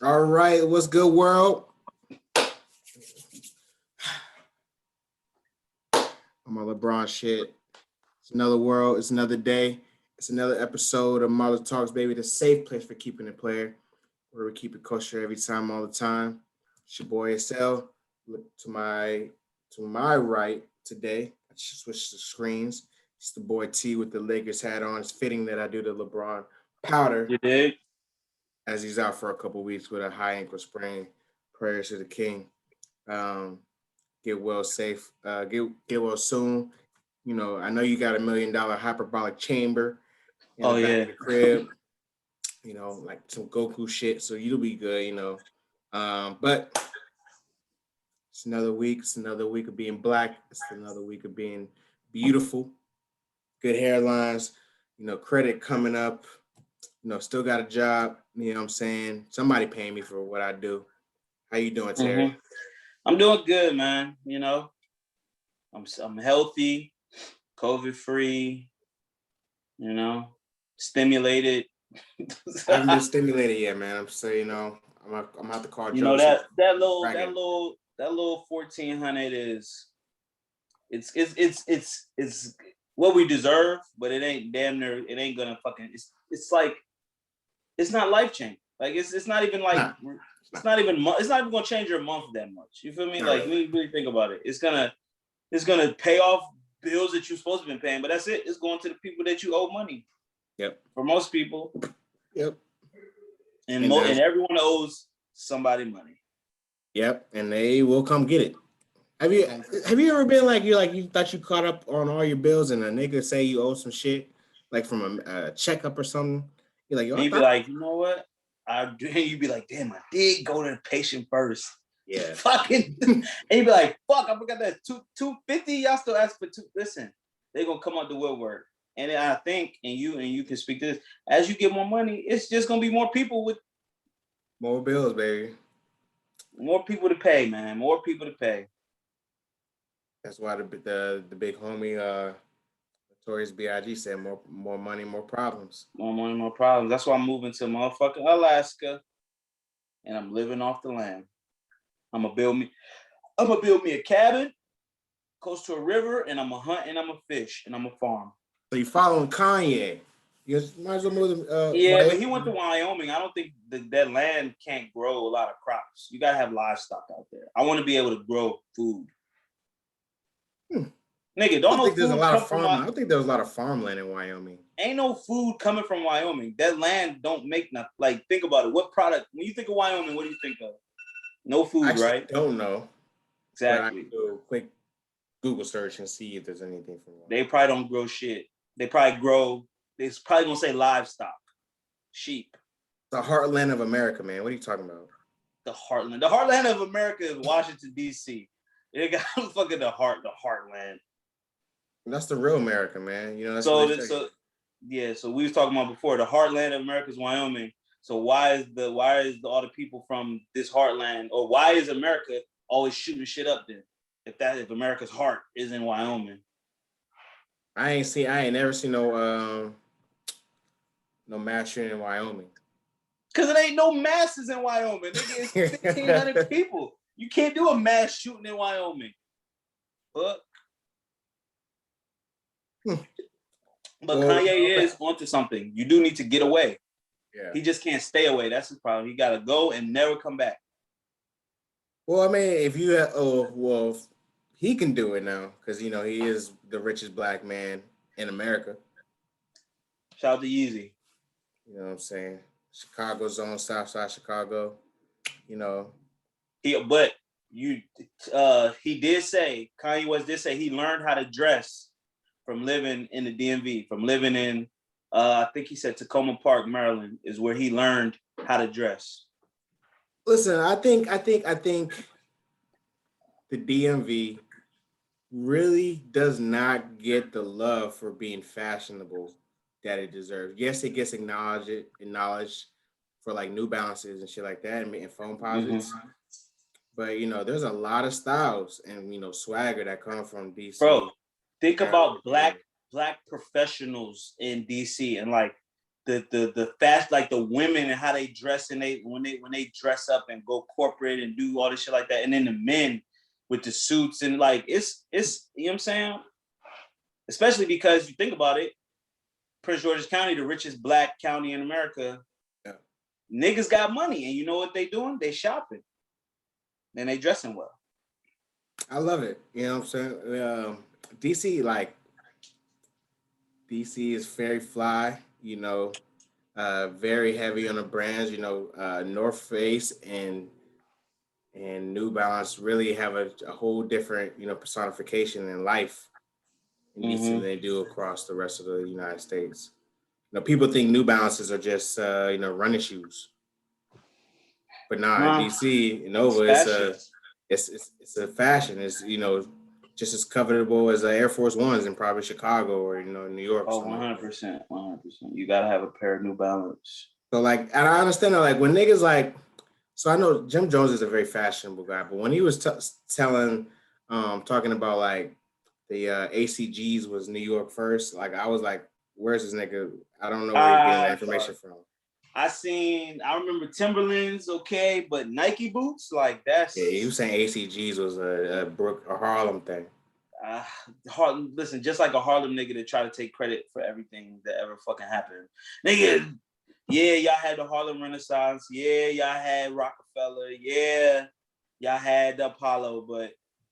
All right, what's good, world? I'm on LeBron shit. It's another world. It's another day. It's another episode of Marla Talks, baby. The safe place for keeping it player, where we keep it kosher every time, all the time. It's your boy SL. Look to my right today. I just switched the screens. It's the boy T with the Lakers hat on. It's fitting that I do the LeBron powder You dig? as he's out for a couple weeks with a high ankle sprain. Prayers to the king. Um, get well safe. Get well soon. I know you got $1 million hyperbolic chamber in the Oh back yeah. of the crib. Like some Goku shit. So you'll be good. But it's another week. It's another week of being black. It's another week of being beautiful. Good hairlines. Credit coming up. Still got a job. You know what I'm saying? Somebody paying me for what I do. How you doing, Terry? I'm doing good, man. I'm healthy, COVID free. Stimulated. I haven't been stimulated yet, man. I'm saying, I'm out to call You know Joseph. that little 1400 is it's what we deserve, but it ain't damn near. It ain't gonna fucking. It's like it's not life changing. Like it's not even like. Nah, It's not even gonna change your month that much. You feel me? not Like really. when you really think about it, it's gonna pay off bills that you're supposed to be paying, but that's it. It's going to the people that you owe money. Yep. For most people, Yep. and everyone owes somebody money. Yep. And they will come get it. Have you ever been like you thought you caught up on all your bills and a nigga say you owe some shit like from a checkup or something? You're like, yo, And I you'd be thought. like, you know what? You'd be like, damn, I did go to the patient first. Yeah. Fucking, and you'd be like, fuck, I forgot that 250. Y'all still ask for two. Listen, they're gonna come out the woodwork. And I think, and you can speak to this, as you get more money, it's just gonna be more people with More bills, baby. more people to pay, man. More people to pay. That's why the big homie Notorious B.I.G. said more money, more problems. More money, more problems. That's why I'm moving to motherfucking Alaska and I'm living off the land. I'm gonna build me a cabin close to a river, and I'm gonna hunt and I'm gonna fish and I'm gonna farm. So you following Kanye? You might as well move to Yeah, but he went to Wyoming. Wyoming. I don't think that land can't grow a lot of crops. You gotta have livestock out there. I want to be able to grow food. Hmm. Nigga, I don't don't no think there's a food lot of come from farm. I don't think there was a lot of farmland in Wyoming. Ain't no food coming from Wyoming. That land don't make nothing. Like, think about it. What product? When you think of Wyoming, what do you think of? No I food, actually right? don't know, but I can Exactly. do a quick Google search and see if there's anything from They Wyoming. probably don't grow shit. They probably grow. They're probably gonna say livestock, sheep. The heartland of America, man. What are you talking about? The heartland. The heartland of America is Washington D.C. They got fucking the heartland. That's the real America, man. That's what So, they say. so we was talking about before. The heartland of America is Wyoming. So why is all the people from this heartland, or why is America always shooting shit up there? If America's heart is in Wyoming, I ain't never seen no mass shooting in Wyoming. because it ain't no masses in Wyoming. Nigga, it's 1,500 people. You can't do a mass shooting in Wyoming. But Well, Kanye is onto something. You do need to get away. yeah. He just can't stay away. That's his problem. He got to go and never come back. Well, I mean, he can do it now because he is the richest black man in America. Shout out to Yeezy. You know what I'm saying? Chicago zone, South Side Chicago. You know, But he did say, Kanye West did say he learned how to dress from living in the DMV, from living in, I think he said Tacoma Park, Maryland, is where he learned how to dress. listen, I think the DMV really does not get the love for being fashionable that it deserves. Yes, it gets acknowledged for like New Balances and shit like that and phone posits. Mm-hmm. But there's a lot of styles and swagger that come from DC. Bro, think about black professionals in DC, and like the fast, like the women and how they dress, and when they dress up and go corporate and do all this shit like that, and then the men with the suits and like it's you know what I'm saying? Especially because you think about it, Prince George's County, the richest black county in America, niggas got money, and you know what they doing? They shopping, and they dressing well. I love it. You know what I'm saying? DC, like DC is very fly. You know, very heavy on the brands. You know, North Face and New Balance really have a whole different, you know, personification in life in DC than they do across the rest of the United States. You know, people think New Balances are just you know, running shoes, but nah, in DC Nova, it's a fashion. It's, you know, just as covetable as the Air Force Ones in probably Chicago or, you know, New York. Oh, 100%, 100%. You gotta have a pair of New Balance. So like, and I understand that, like when niggas like, so I know Jim Jones is a very fashionable guy, but when he was talking about like the ACGs was New York first, like I was like, where's this nigga? I don't know where he's getting that information from. I remember Timberlands, okay, but Nike boots, like that's. Yeah, he was saying ACGs was a Harlem thing. Listen, just like a Harlem nigga to try to take credit for everything that ever fucking happened. Nigga, yeah, y'all had the Harlem Renaissance. Yeah, y'all had Rockefeller. Yeah, y'all had the Apollo, but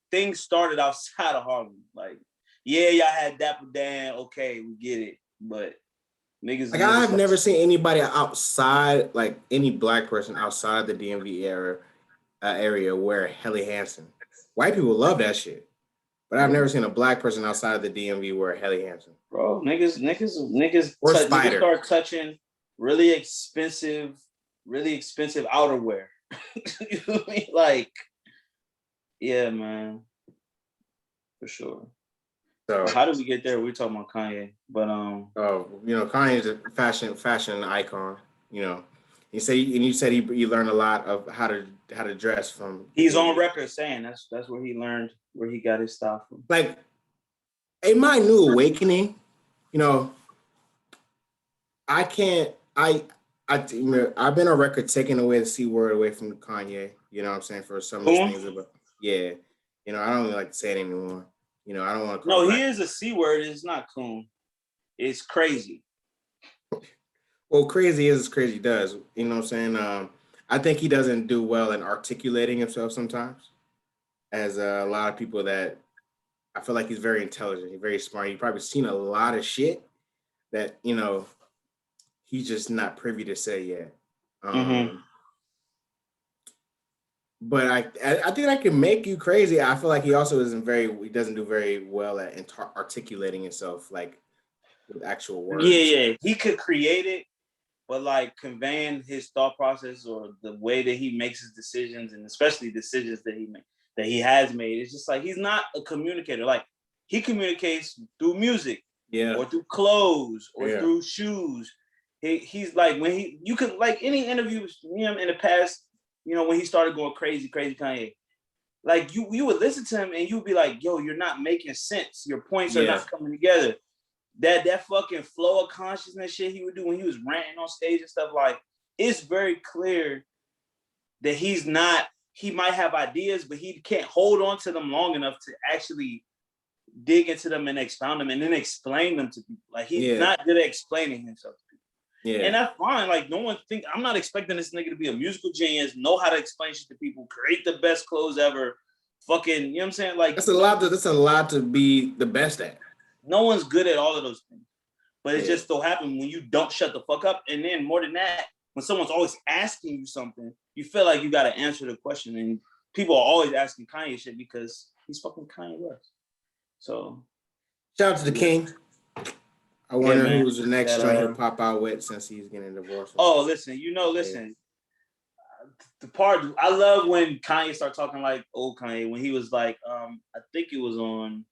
things started outside of Harlem. Like, yeah, y'all had Dapper Dan. Okay, we get it, but niggas. Like, I've never seen anybody outside, like any black person outside the DMV area wear Helly Hansen. White people love that shit, but I've never seen a black person outside the DMV wear Helly Hansen. Bro, niggas start touching really expensive outerwear. You know what I mean? Like, yeah, man, for sure. So how did we get there? We were talking about Kanye, but you know, Kanye's a fashion icon. You know, you said he learned a lot of how to dress from. He's on record saying that's where he learned, where he got his style from. Like, in my new awakening, you know, I've been on record taking away the C word away from Kanye. You know what I'm saying, for some of these things, but yeah, you know, I don't really like to say it anymore. You know, I don't want to. No, he is a C word. It's not coon. It's crazy. Well, crazy is as crazy does. You know what I'm saying? I think he doesn't do well in articulating himself sometimes. As a lot of people that I feel like he's very intelligent. He's very smart. You've probably seen a lot of shit that, you know, he's just not privy to say yet. But I think I can make you crazy. I feel like he also he doesn't do very well at articulating himself, like with actual words. Yeah. He could create it, but like conveying his thought process or the way that he makes his decisions, and especially decisions that he has made, it's just like he's not a communicator. Like, he communicates through music, or through clothes, or through shoes. He's like, when you could, like, any interviews him in the past, you know, when he started going crazy Kanye, like you would listen to him and you'd be like, yo, you're not making sense. Your points are not coming together. That fucking flow of consciousness shit he would do when he was ranting on stage and stuff, like, it's very clear that he might have ideas, but he can't hold on to them long enough to actually dig into them and expound them and then explain them to people. Like, he's not good at explaining himself to people. Yeah. And that's fine. Like, I'm not expecting this nigga to be a musical genius, know how to explain shit to people, create the best clothes ever. Fucking, you know what I'm saying? Like, that's a lot to be the best at. No one's good at all of those things. But it just so happens when you don't shut the fuck up. And then more than that, when someone's always asking you something, you feel like you got to answer the question. And people are always asking Kanye shit because he's fucking Kanye West. So, shout out to the king. I wonder who's the next joint he'll pop out with since he's getting divorced. Oh, listen. The part I love when Kanye started talking like old Kanye, when he was like, I think it was on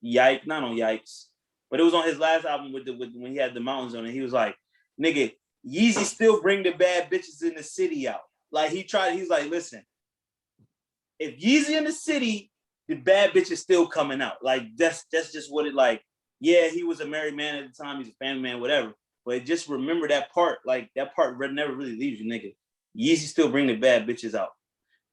Yikes, not on Yikes, but it was on his last album with when he had the mountains on it. He was like, nigga, Yeezy still bring the bad bitches in the city out. Like, he's like, listen, if Yeezy in the city, the bad bitch is still coming out. Like, that's just what it, like, yeah, he was a married man at the time, he's a family man, whatever. But just remember that part. Like that part never really leaves you, nigga. Yeezy still bring the bad bitches out.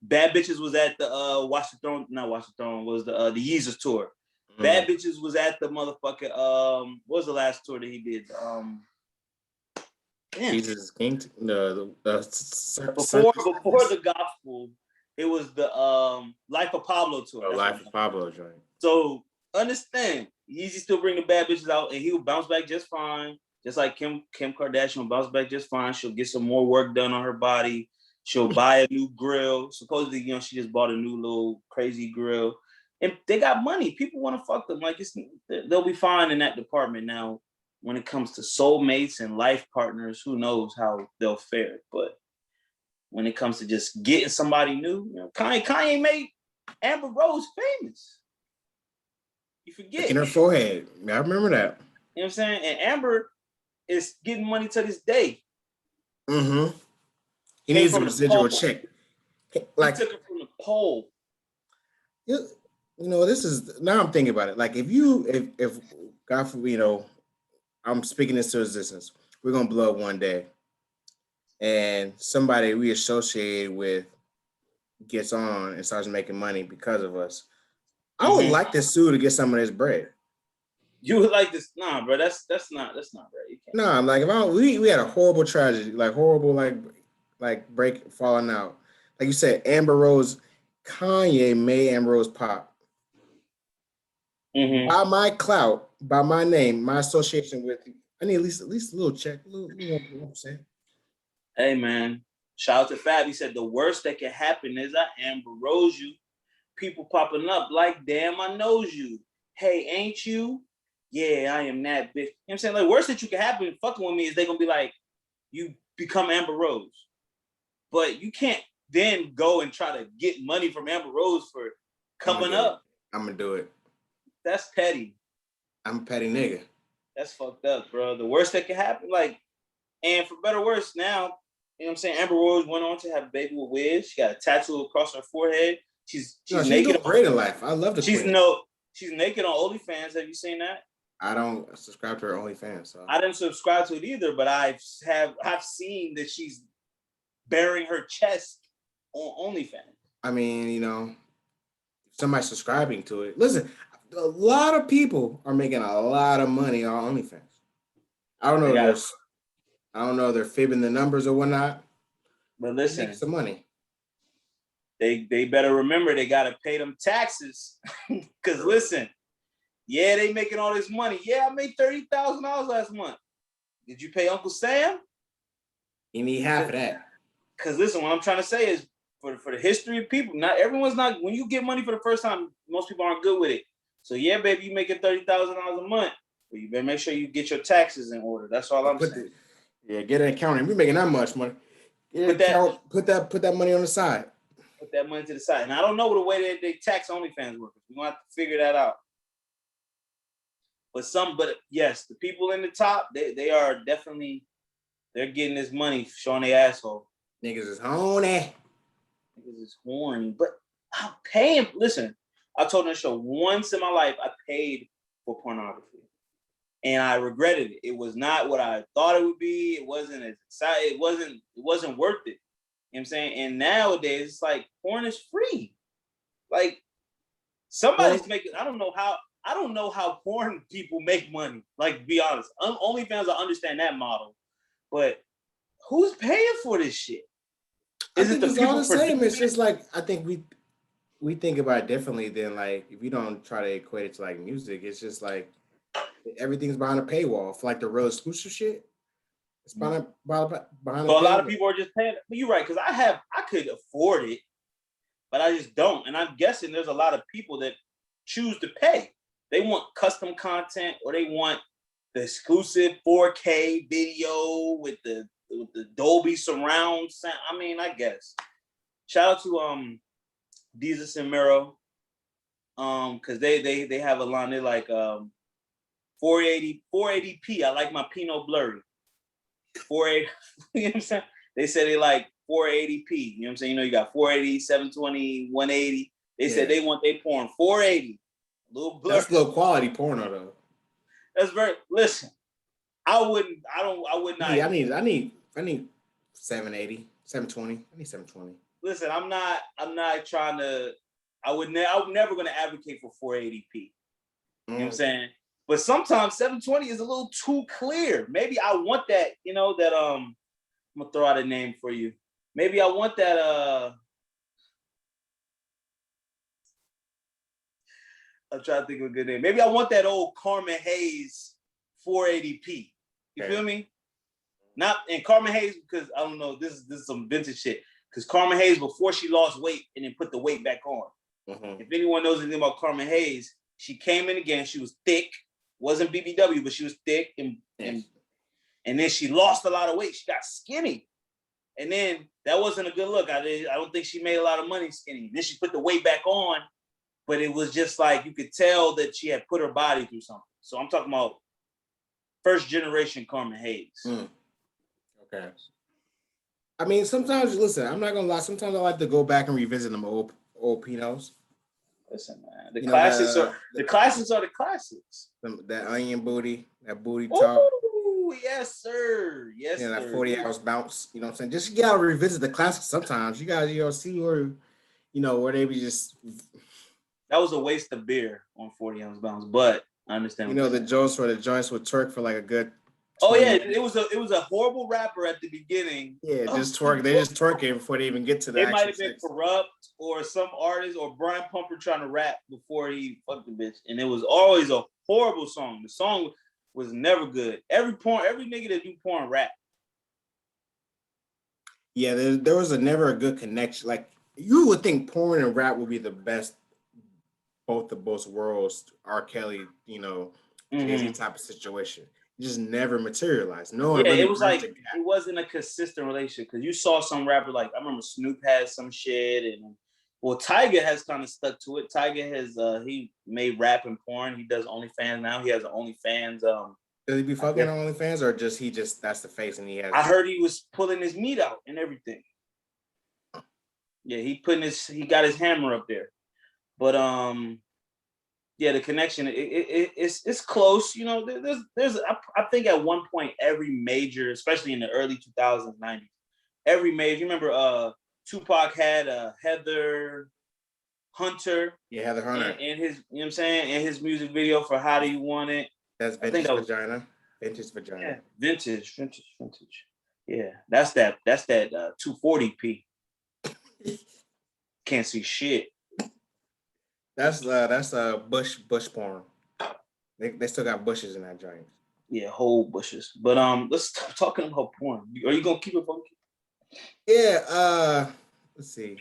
Bad Bitches was at the Watch the Throne, not Watch the Throne, was the Yeezus tour. Bad Bitches was at the motherfucking what was the last tour that he did? Jesus King. Before the gospel, it was the Life of Pablo tour. Life of Pablo joint. So understand, Yeezy still bring the bad bitches out, and he will bounce back just fine. Just like Kim Kardashian will bounce back just fine. She'll get some more work done on her body. She'll buy a new grill. Supposedly, she just bought a new little crazy grill. And they got money. People want to fuck them. Like they'll be fine in that department. Now, when it comes to soulmates and life partners, who knows how they'll fare. But when it comes to just getting somebody new, Kanye made Amber Rose famous. You forget. In her forehead. I remember that. You know what I'm saying? And Amber is getting money to this day. Mm-hmm. He needs a residual check. Like, he took it from the pole. This is, now I'm thinking about it. Like, if God forbid, I'm speaking this to existence, we're gonna blow up one day, and somebody we associated with gets on and starts making money because of us. I would like to sue to get some of this bread. You would like this? Nah, bro. That's not right. Nah, I'm like, we had a horrible tragedy, like horrible, like break falling out. Like you said, Amber Rose, Kanye made Amber Rose pop. By my clout, by my name, my association with you, I need at least a little check. You know what I'm saying? Hey man, shout out to Fab. He said the worst that can happen is I Amber Rose you. People popping up like, damn, I knows you. Hey, ain't you? Yeah, I am that bitch. You know what I'm saying? Like, worst that you can happen fucking with me is they gonna be like, you become Amber Rose. But you can't then go and try to get money from Amber Rose for coming up. I'm gonna do it. That's petty. I'm a petty nigga. That's fucked up, bro. The worst that can happen, like, and for better or worse, now, you know what I'm saying? Amber Rose went on to have a baby with Wiz. She got a tattoo across her forehead. She's naked. She's great in life. I love the She's naked on OnlyFans. Have you seen that? I don't subscribe to her OnlyFans. So. I didn't subscribe to it either, but I've seen that she's bearing her chest on OnlyFans. I mean, somebody subscribing to it. Listen, a lot of people are making a lot of money on OnlyFans. I don't know if they're fibbing the numbers or whatnot. But listen, make some money. They better remember they gotta pay them taxes. Cause listen, yeah, they making all this money. Yeah, I made $30,000 last month. Did you pay Uncle Sam? You need half of that. Cause listen, what I'm trying to say is for the history of people, when you get money for the first time, most people aren't good with it. So yeah, baby, you making $30,000 a month, but you better make sure you get your taxes in order. That's all I'm saying. Get an accountant. We're making that much money. Put that money on the side. Put that money to the side. And I don't know the way that they tax OnlyFans workers. We're gonna have to figure that out. But yes, the people in the top, they are definitely, they're getting this money showing their asshole. Niggas is horny. Niggas is horny. But I'll pay him. Listen, I told the show once in my life I paid for pornography. And I regretted it. It was not what I thought it would be. It wasn't as exciting. It wasn't worth it. You know what I'm saying? And nowadays it's like porn is free. Like somebody's making, I don't know how porn people make money. Like, be honest. OnlyFans, I understand that model. But who's paying for this shit? Is it the people all the same? It's just like, I think we think about it differently than, like, if you don't try to equate it to like music, it's just like everything's behind a paywall. For like the real exclusive shit, it's behind a a lot of people are just paying. But you're right, because I could afford it, but I just don't. And I'm guessing there's a lot of people that choose to pay. They want custom content, or they want the exclusive 4K video with the Dolby surround sound. I mean, I guess. Shout out to Jesus and Mero, because they have a line. They're like 480p. I like my Pinot blurry. 480. You know what I'm saying? They said they like 480p. You know what I'm saying? You got 480, 720, 180. They said they want they porn 480. Little blur. That's low quality porno though. That's listen. I would not. I need 780, 720. I need 720. Listen, I'm not trying to. I'm never going to advocate for 480p. You know what I'm saying? But sometimes 720 is a little too clear. Maybe I want that, that I'm gonna throw out a name for you. Maybe I want that I'm trying to think of a good name. Maybe I want that old Carmen Hayes 480p. You feel me? Not in Carmen Hayes, because I don't know, this is some vintage shit. Because Carmen Hayes, before she lost weight and then put the weight back on. If anyone knows anything about Carmen Hayes, she came in again. She was thick, wasn't BBW, but she was thick, and then she lost a lot of weight. She got skinny, and then that wasn't a good look. I don't think she made a lot of money skinny. Then she put the weight back on, but it was just like you could tell that she had put her body through something. So I'm talking about first generation Carmen Hayes. Okay. I mean, sometimes, listen, I'm not gonna lie. Sometimes I like to go back and revisit them old Pinos. Listen, man, the classics are the classics. That onion booty, that booty talk. Ooh, yes, sir. Yes, sir. That 40-ounce bounce. You know what I'm saying? Just you gotta revisit the classics sometimes. You gotta see where, where they be just. That was a waste of beer on 40-ounce bounce, but I understand. The joints would twerk for like a good. Oh yeah, it was a horrible rapper at the beginning. Yeah, just twerk. They just twerking before they even get to the. They might have been Corrupt or some artist or Brian Pumper trying to rap before he fucked the bitch, and it was always a horrible song. The song was never good. Every nigga that do porn rap. Yeah, there was never a good connection. Like you would think porn and rap would be the best, both worlds. R. Kelly, Jay-Z type of situation. Just never materialized. No one. Yeah, really it was like it wasn't a consistent relationship because you saw some rapper like I remember Snoop had some shit and Tyga has kind of stuck to it. Tyga has he made rap and porn. He does OnlyFans now. He has an OnlyFans. Does he be fucking on OnlyFans or just that's the face and he has? I heard he was pulling his meat out and everything. Yeah, he got his hammer up there, but yeah, the connection it's close. There's I think at one point every major, especially in the early 2000s, 90s, every major. You remember Tupac had Heather Hunter. Yeah, Heather Hunter. And his, you know what I'm saying, and his music video for How Do You Want It. That's vintage vagina. Vintage vagina. Yeah, vintage. Yeah, that's that 240p. Can't see shit. That's bush porn. They still got bushes in that joint. Yeah, whole bushes. But let's stop talking about porn. Are you gonna keep it funky? Yeah. Let's see.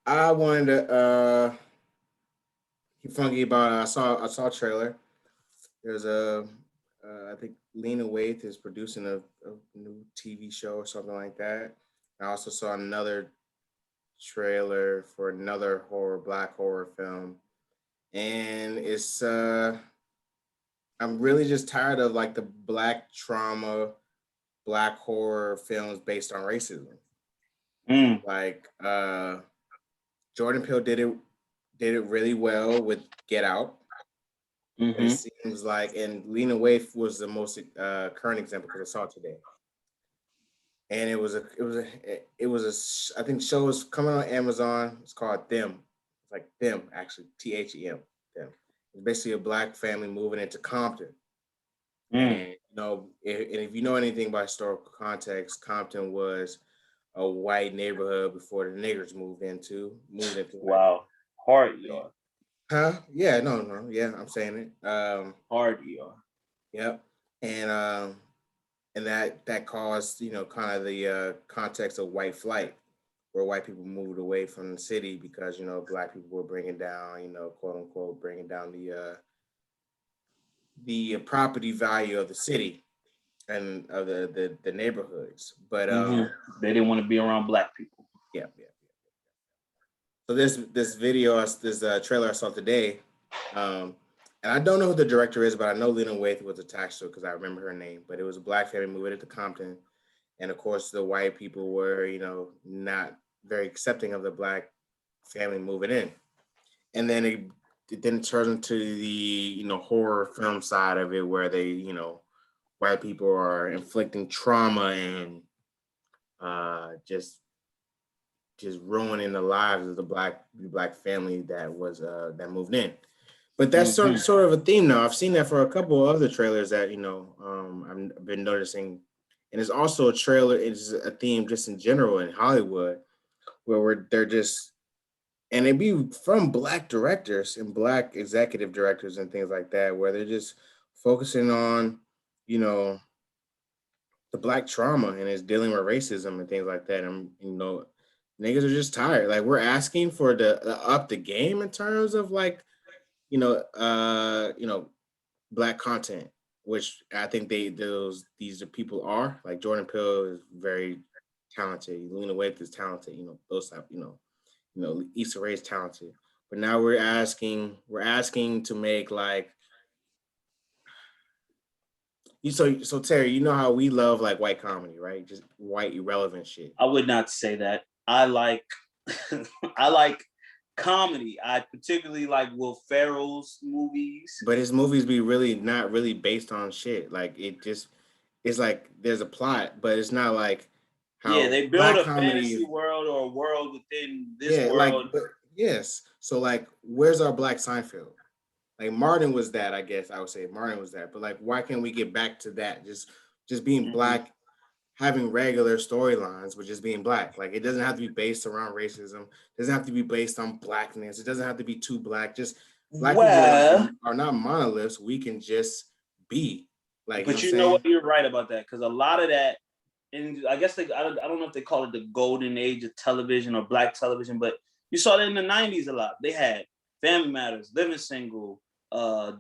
I wanted to keep funky about. I saw a trailer. There's I think Lena Waithe is producing a new TV show or something like that. I also saw another trailer for another black horror film, and it's I'm really just tired of like the black trauma, black horror films based on racism. Like Jordan Peele did it really well with Get Out. It seems like, and Lena Waithe was the most current example because I saw it today. And it was I think the show is coming on Amazon. It's called Them. It's like Them, actually, THEM. Them. It's basically a black family moving into Compton. And if you know anything about historical context, Compton was a white neighborhood before the niggers moved into. Wow, hard ER. Huh? Yeah, no, yeah, I'm saying it. Hard ER. Yep, and that caused kind of the context of white flight, where white people moved away from the city because black people were bringing down quote unquote bringing down the property value of the city and of the neighborhoods, but they didn't want to be around black people. Yeah. So this video, this trailer I saw today, and I don't know who the director is, but I know Lena Waithe was attached to it because I remember her name. But it was a black family moving into Compton, and of course the white people were not very accepting of the black family moving in, and then it then turns into the horror film side of it where they white people are inflicting trauma and just ruining the lives of the black family that was that moved in. But that's sort of a theme now. I've seen that for a couple of other trailers that I've been noticing, and it's also a trailer. It's a theme just in general in Hollywood they're just and it be from black directors and black executive directors and things like that, where they're just focusing on you know the black trauma and it's dealing with racism and things like that. And niggas are just tired. Like we're asking for the up the game in terms of like you know, black content, which I think these are people are like Jordan Peele is very talented. Lena Waithe is talented. Those type. Issa Rae is talented. But now we're asking to make like so Terry, you know how we love like white comedy, right? Just white irrelevant shit. I would not say that. I like I like comedy. I particularly like Will Ferrell's movies. But his movies be really not really based on shit. Like it's like there's a plot, but it's not like how they build black a comedy fantasy world or a world within this yeah, world. yes. So like where's our Black Seinfeld? Like Martin was that, I guess I would say Martin was that. But like why can't we get back to that? Just being black, having regular storylines, but just being black. Like it doesn't have to be based around racism. It doesn't have to be based on blackness. It doesn't have to be too black. Just black people are not monoliths. We can just be like. But you know what? You're right about that because a lot of that, and I guess I don't know if they call it the golden age of television or black television, but you saw that in the '90s a lot. They had Family Matters, Living Single,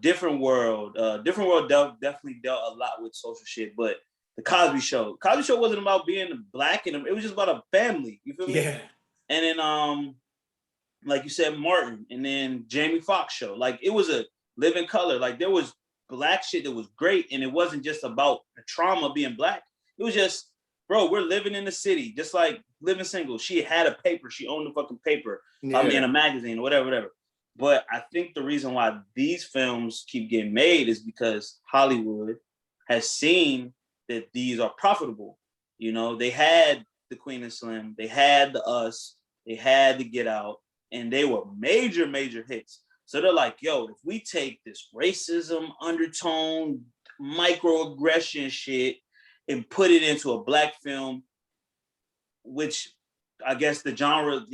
Different World. Different World definitely dealt a lot with social shit, but the Cosby Show. Cosby Show wasn't about being black and it was just about a family. You feel me? Yeah. And then like you said, Martin, and then Jamie Foxx Show. Like it was a living color. Like there was black shit that was great, and it wasn't just about the trauma being black. It was just, bro, we're living in the city, just like Living Single. She had a paper. She owned the fucking paper. Yeah. In a magazine or whatever. But I think the reason why these films keep getting made is because Hollywood has seen that these are profitable. They had The Queen and Slim, they had The Us, they had The Get Out, and they were major, major hits. So they're like, yo, if we take this racism, undertone, microaggression shit and put it into a black film, which I guess the genre,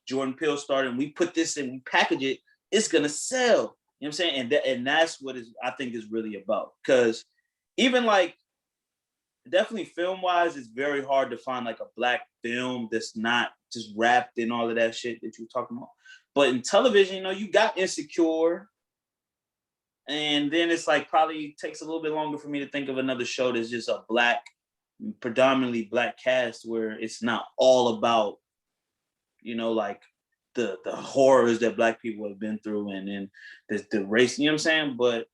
Jordan Peele started, and we put this in, we package it, it's gonna sell. You know what I'm saying? And that's what I think is really about. Because even like definitely film-wise, it's very hard to find like a black film that's not just wrapped in all of that shit that you're talking about. But in television, you got Insecure. And then it's like probably takes a little bit longer for me to think of another show that's just a predominantly black cast where it's not all about, like the horrors that black people have been through and then the race, you know what I'm saying? But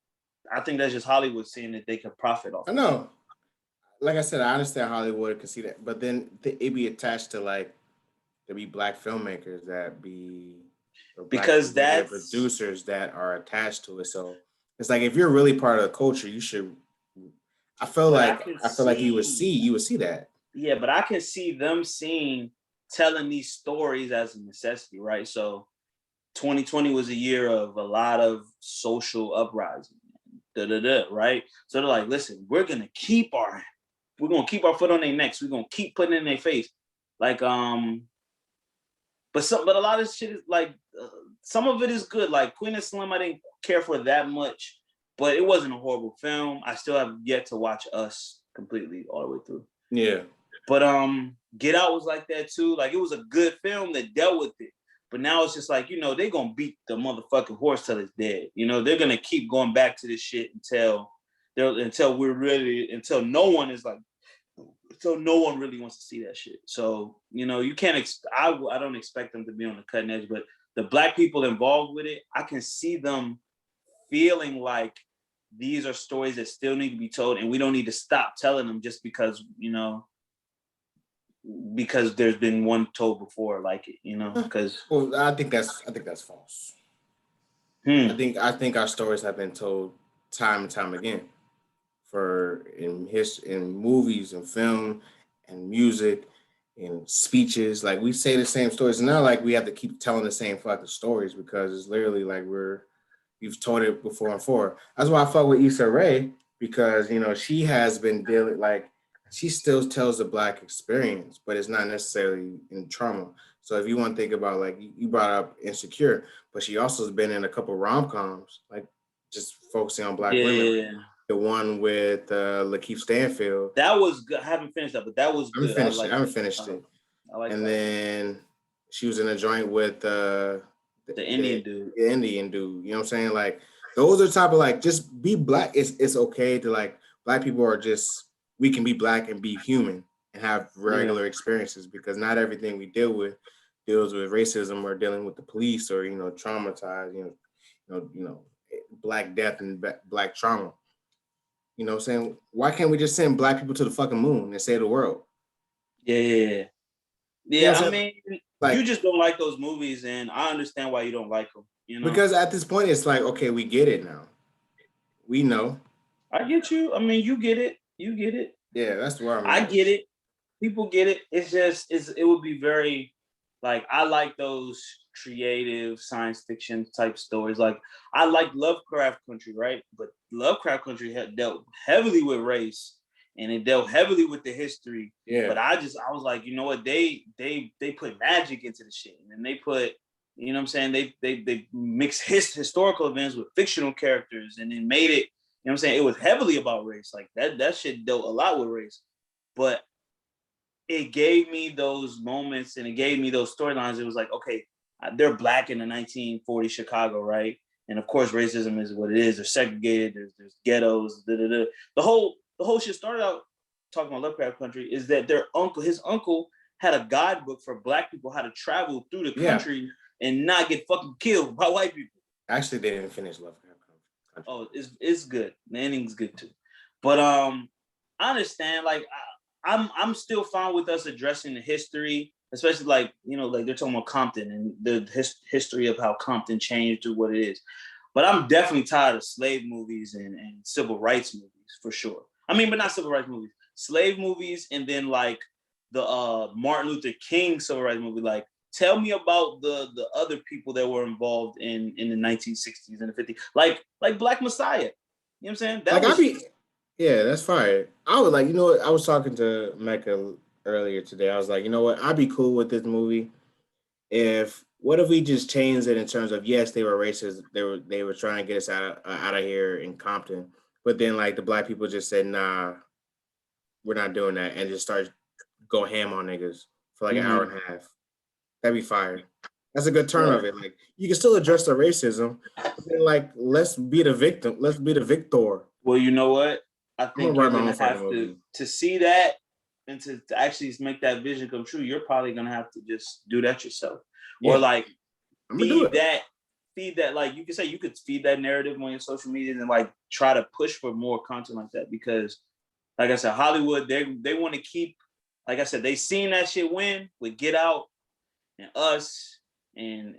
I think that's just Hollywood seeing that they can profit off. I know. Like I said, I understand Hollywood can see that, but then it be attached to like there be black filmmakers that be because that's producers that are attached to it. So it's like if you're really part of the culture, you should. I feel like you would see that. Yeah, but I can see them telling these stories as a necessity, right? So 2020 was a year of a lot of social uprising, right? So they're like, listen, we're gonna keep our foot on their necks. We're gonna keep putting it in their face, like but a lot of shit is like some of it is good. Like Queen and Slim, I didn't care for that much, but it wasn't a horrible film. I still have yet to watch Us completely all the way through. Yeah. But Get Out was like that too. Like it was a good film that dealt with it. But now it's just like, they're gonna beat the motherfucking horse till it's dead. They're gonna keep going back to this shit until no one really wants to see that shit. So, you can't I don't expect them to be on the cutting edge, but the black people involved with it, I can see them feeling like these are stories that still need to be told and we don't need to stop telling them just because, because there's been one told before like it, because well, I think that's false. I think our stories have been told time and time again in movies and film and music and speeches. Like we say the same stories. It's not like we have to keep telling the same fucking stories because it's literally like we've told it before and before. That's why I fuck with Issa Rae because she has been dealing like she still tells the black experience, but it's not necessarily in trauma. So if you want to think about like you brought up Insecure, but she also has been in a couple rom-coms, like just focusing on black women. Yeah, The one with Lakeith Stanfield. that was good. I haven't finished that, but that was good. I haven't finished it. I like and that. then she was in a joint with The Indian dude. The Indian dude. You know what I'm saying? Like those are type of like just be black. It's okay to like black people are just we can be black and be human and have regular experiences because not everything we deal with deals with racism or dealing with the police or traumatized black death and black trauma. You know what I'm saying? Why can't we just send black people to the fucking moon and save the world? Yeah. You know I mean, like, you just don't like those movies, and I understand why you don't like them. Because at this point, it's like, okay, we get it now. We know. I get you. I mean, you get it. You get it. Yeah, that's where I'm I at. get it. People get it. It's just, it would be very, like, I like those creative science fiction type stories. Like, I like Lovecraft Country, right? But Lovecraft Country had dealt heavily with race and it dealt heavily with the history. Yeah. But I was like, you know what? They put magic into the shit, and they put, you know what I'm saying? They mixed historical events with fictional characters, and then made it. You know what I'm saying? It was heavily about race. Like that shit dealt a lot with race, but it gave me those moments and it gave me those storylines. It was like, okay, they're black in the 1940s Chicago, right? And of course, racism is what it is. They're segregated. There's ghettos. The whole shit started out talking about Lovecraft Country is that his uncle had a guidebook for black people how to travel through the country and not get fucking killed by white people. Actually, they didn't finish Lovecraft Country. Oh, it's good. The ending's good too. But I understand. Like I'm still fine with us addressing the history, especially like they're talking about Compton and the history of how Compton changed to what it is. But I'm definitely tired of slave movies and civil rights movies for sure. I mean, but not civil rights movies, slave movies, and then like the Martin Luther King civil rights movie. Like, tell me about the other people that were involved in the 1960s and the 50s, like Black Messiah. You know what I'm saying? Yeah, that's fire. I was like, I was talking to Mecca earlier today. I was like, you know what? I'd be cool with this movie what if we just changed it in terms of yes, they were racist. They were trying to get us out of here in Compton, but then like the black people just said, nah, we're not doing that, and just start go ham on niggas for like an hour and a half. That'd be fire. That's a good turn of it. Like you can still address the racism, but then like let's be the victim. Let's be the victor. Well, you know what? I think you're gonna have to see that and to actually make that vision come true. You're probably gonna have to just do that yourself, or like feed that. Like you could feed that narrative on your social media and like try to push for more content like that because, like I said, Hollywood they want to keep. Like I said, they seen that shit win with Get Out and Us and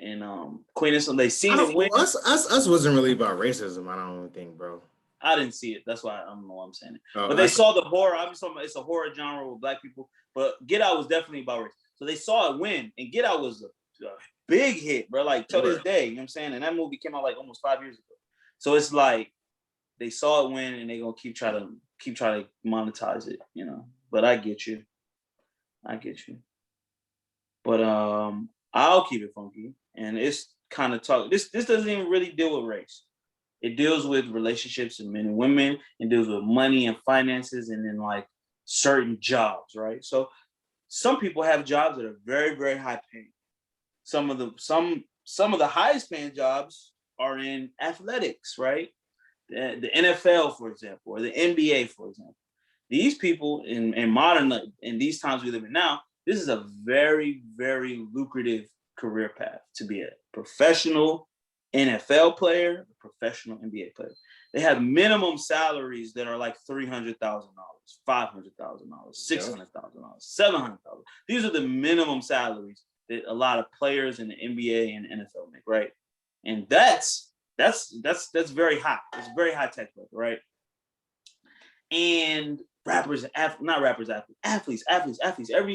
Queen and some. They seen it win. Us wasn't really about racism. I don't think, bro. I didn't see it. That's why I don't know why I'm saying it. But they saw the horror. Obviously, it's a horror genre with black people. But Get Out was definitely about race. So they saw it win, and Get Out was a big hit, bro. Like till this day, you know what I'm saying? And that movie came out like almost 5 years ago. So it's like they saw it win, and they're gonna keep trying to monetize it, But I get you. But I'll keep it funky, and it's kind of talk. This doesn't even really deal with race. It deals with relationships and men and women. It deals with money and finances, and then like certain jobs, right? So some people have jobs that are very, very high paying. Some of the highest paying jobs are in athletics, right? The NFL, for example, or the NBA, for example. These people in these times we live in now, this is a very, very lucrative career path to be a professional NFL player, a professional NBA player. They have minimum salaries that are like $300,000, $500,000, $600,000, $700,000. These are the minimum salaries that a lot of players in the NBA and NFL make, right? And that's very high. It's very high tech, right? and rappers, not rappers, athletes. Everybody,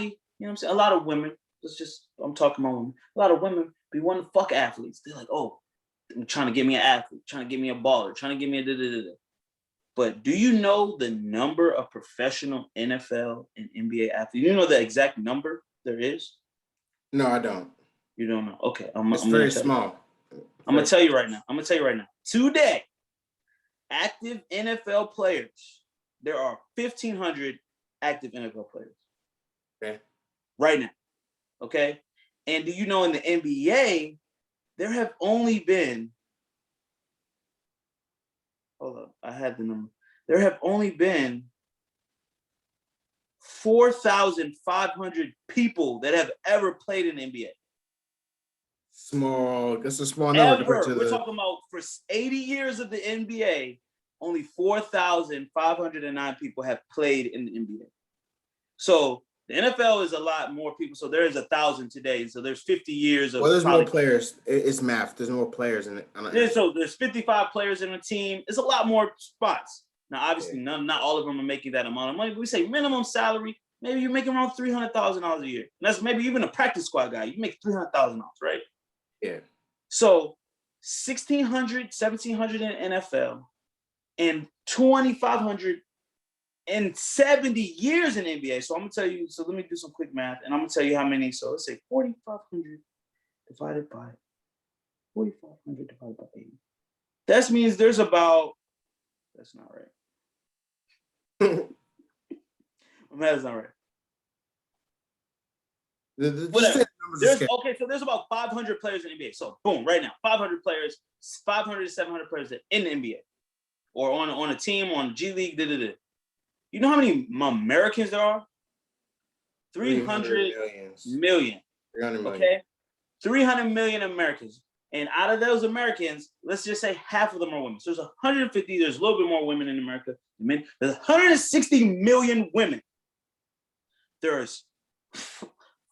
you know what I'm saying? A lot of women, I'm talking about women. A lot of women be wanting to fuck athletes. They're like, oh, I'm trying to get me an athlete, trying to get me a baller, trying to get me a da-da-da-da. But do you know the number of professional NFL and NBA athletes? You know the exact number there is? No, I don't. You don't know? Okay. It's very small. I'm going to tell you right now. Today, active NFL players, there are 1,500 active NFL players. Okay. Right now. Okay. And do you know in the NBA, there have only been, hold up, I had the number. There have only been 4,500 people that have ever played in the NBA. Small. That's a small number. We're talking about for 80 years of the NBA, only 4,509 people have played in the NBA. So the NFL is a lot more people. So there is 1,000 today. So there's 50 years of. Well, there's more players. It's math. There's more players in it. So there's 55 players in a team. It's a lot more spots. Now, obviously, not all of them are making that amount of money. But we say minimum salary. Maybe you're making around $300,000 a year. And that's maybe even a practice squad guy. You make $300,000, right? Yeah. So 1,600, 1,700 in NFL and 2,500 in 70 years in NBA. So I'm going to tell you, so let me do some quick math and I'm going to tell you how many. So let's say 4,500 divided by 4,500 divided by 80. That means there's about, that's not right. My math's not right. Whatever. There's about 500 players in the NBA. So boom, right now, 500 players, 500 to 700 players in the NBA, or on a team, on G League. You know how many Americans there are? 300 million. 300 million. Okay, 300 million Americans, and out of those Americans, let's just say half of them are women. So there's 150. There's a little bit more women in America than men. There's 160 million women. There's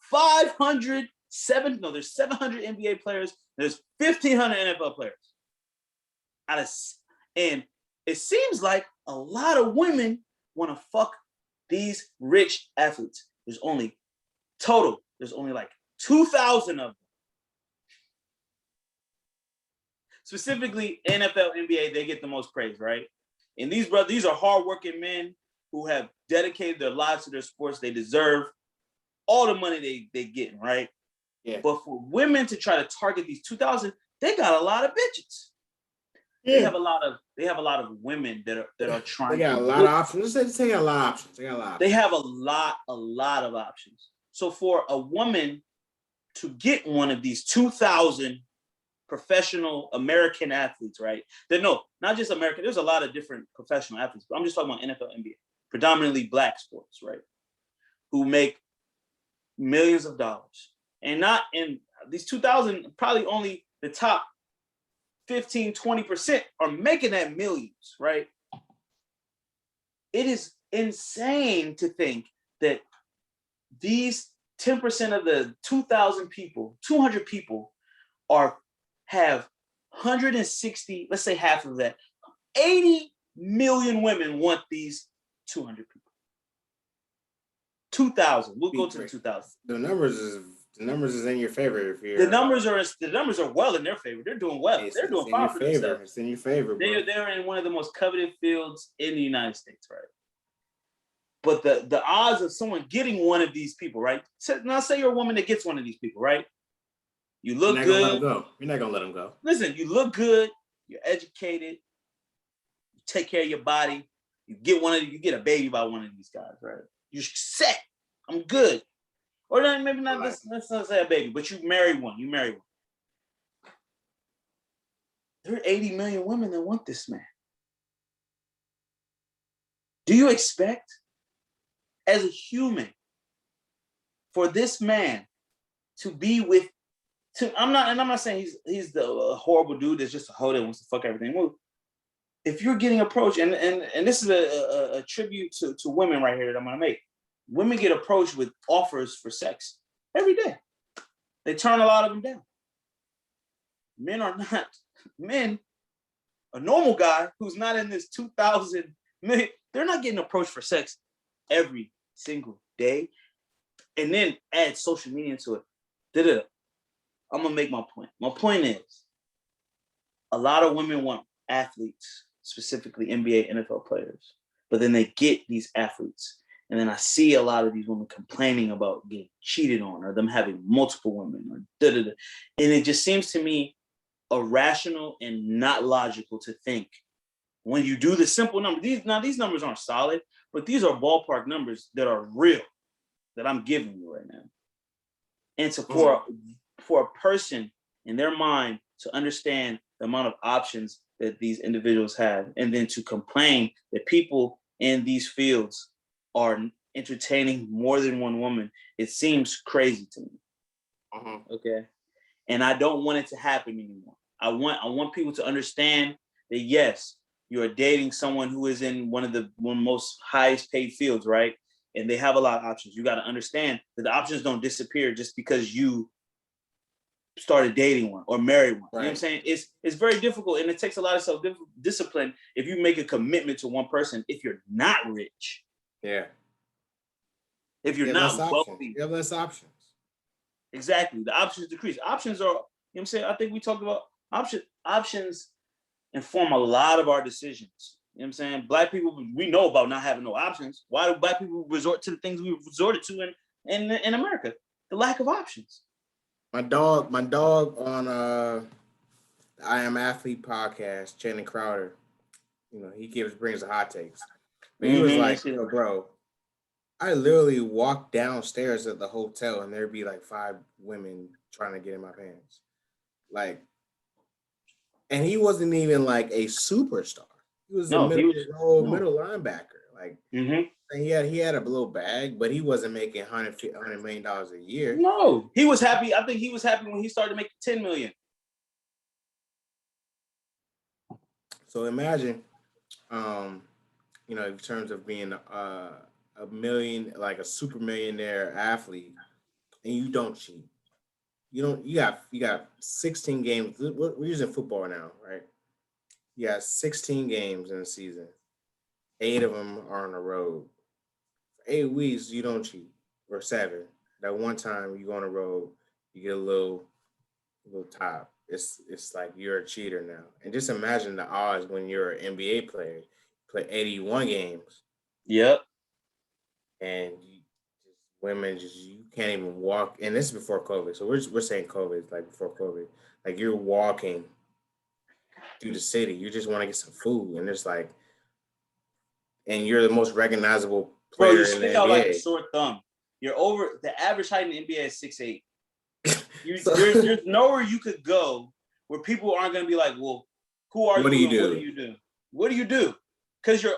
700 NBA players. There's 1,500 NFL players. And it seems like a lot of women want to fuck these rich athletes. There's only like 2,000 of them. Specifically, NFL, NBA, they get the most praise, right? And these are hardworking men who have dedicated their lives to their sports. They deserve all the money they get, right? Yeah. But for women to try to target these 2,000, they got a lot of bitches. Yeah. They have a lot of women that are trying. They got a lot of options. They got a lot of options. They have a lot of options. So for a woman to get one of these 2,000 professional American athletes, right? Not just American. There's a lot of different professional athletes, but I'm just talking about NFL, NBA, predominantly black sports, right? Who make millions of dollars. And not in these 2,000, probably only the top 15, 20% are making that millions, right? It is insane to think that these 10% of the 2,000 people, 200 people have 160, let's say half of that, 80 million women want these 200 people. 2,000. We'll go to the 2,000. The numbers is in your favor. The numbers are well in their favor. They're doing well. They're doing fine for themselves. It's in your favor. They're in one of the most coveted fields in the United States, right? But the odds of someone getting one of these people, right? So now say you're a woman that gets one of these people, right? You look good. You're not gonna let them go. Listen, you look good. You're educated. You take care of your body. You get a baby by one of these guys, right? You're set. I'm good. Or then maybe not. Let's not say a baby, but you marry one. There are 80 million women that want this man. Do you expect, as a human, for this man to be with? I'm not saying he's the horrible dude that's just a hoe that wants to fuck everything. Well, if you're getting approached, and this is a tribute to women right here that I'm gonna make. Women get approached with offers for sex every day. They turn a lot of them down. Men are not. Men, a normal guy who's not in this 2,000 They're not getting approached for sex every single day. And then add social media into it. I'm gonna make my point. My point is, a lot of women want athletes, specifically NBA, NFL players, but then they get these athletes. And then I see a lot of these women complaining about getting cheated on or them having multiple women or da-da-da. And it just seems to me irrational and not logical to think when you do the simple number. These numbers aren't solid, but these are ballpark numbers that are real that I'm giving you right now. And so for a person in their mind to understand the amount of options that these individuals have, and then to complain that people in these fields are entertaining more than one woman, it seems crazy to me. Okay. And I don't want it to happen anymore. I want people to understand that, yes, you are dating someone who is in one of the most highest paid fields, right? And they have a lot of options. You got to understand that the options don't disappear just because you started dating one or married one. Right. You know what I'm saying? It's very difficult, and it takes a lot of self-discipline if you make a commitment to one person if you're not rich. Yeah. If you're not wealthy. You have less options. Exactly. The options decrease. Options are, you know what I'm saying? I think we talked about options inform a lot of our decisions. You know what I'm saying? Black people, we know about not having no options. Why do Black people resort to the things we resorted to in America? The lack of options. My dog on the I Am Athlete podcast, Channing Crowder, he brings the hot takes. But he was like, bro, I literally walked downstairs at the hotel and there'd be like 5 women trying to get in my pants. Like, and he wasn't even like a superstar. He was a middle linebacker. Like, he had a little bag, but he wasn't making $100 million a year. No, he was happy. I think he was happy when he started making $10 million. So imagine, in terms of being a super millionaire athlete, and you don't cheat. You got 16 games. We're using football now, right? You got 16 games in a season. 8 of them are on the road. For 8 weeks, you don't cheat. Or 7. That one time you go on the road, you get a little top. It's like you're a cheater now. And just imagine the odds when you're an NBA player. You play 81 games. Yep. And women you can't even walk. And this is before COVID. So we're saying COVID, like before COVID. Like you're walking through the city. You just want to get some food. And it's like, and you're the most recognizable player you in the NBA. Out like a sore thumb. You're over the average height in the NBA is 6'8". There's nowhere you could go where people aren't going to be like, well, who are you? What do you do? What do you do? Because you're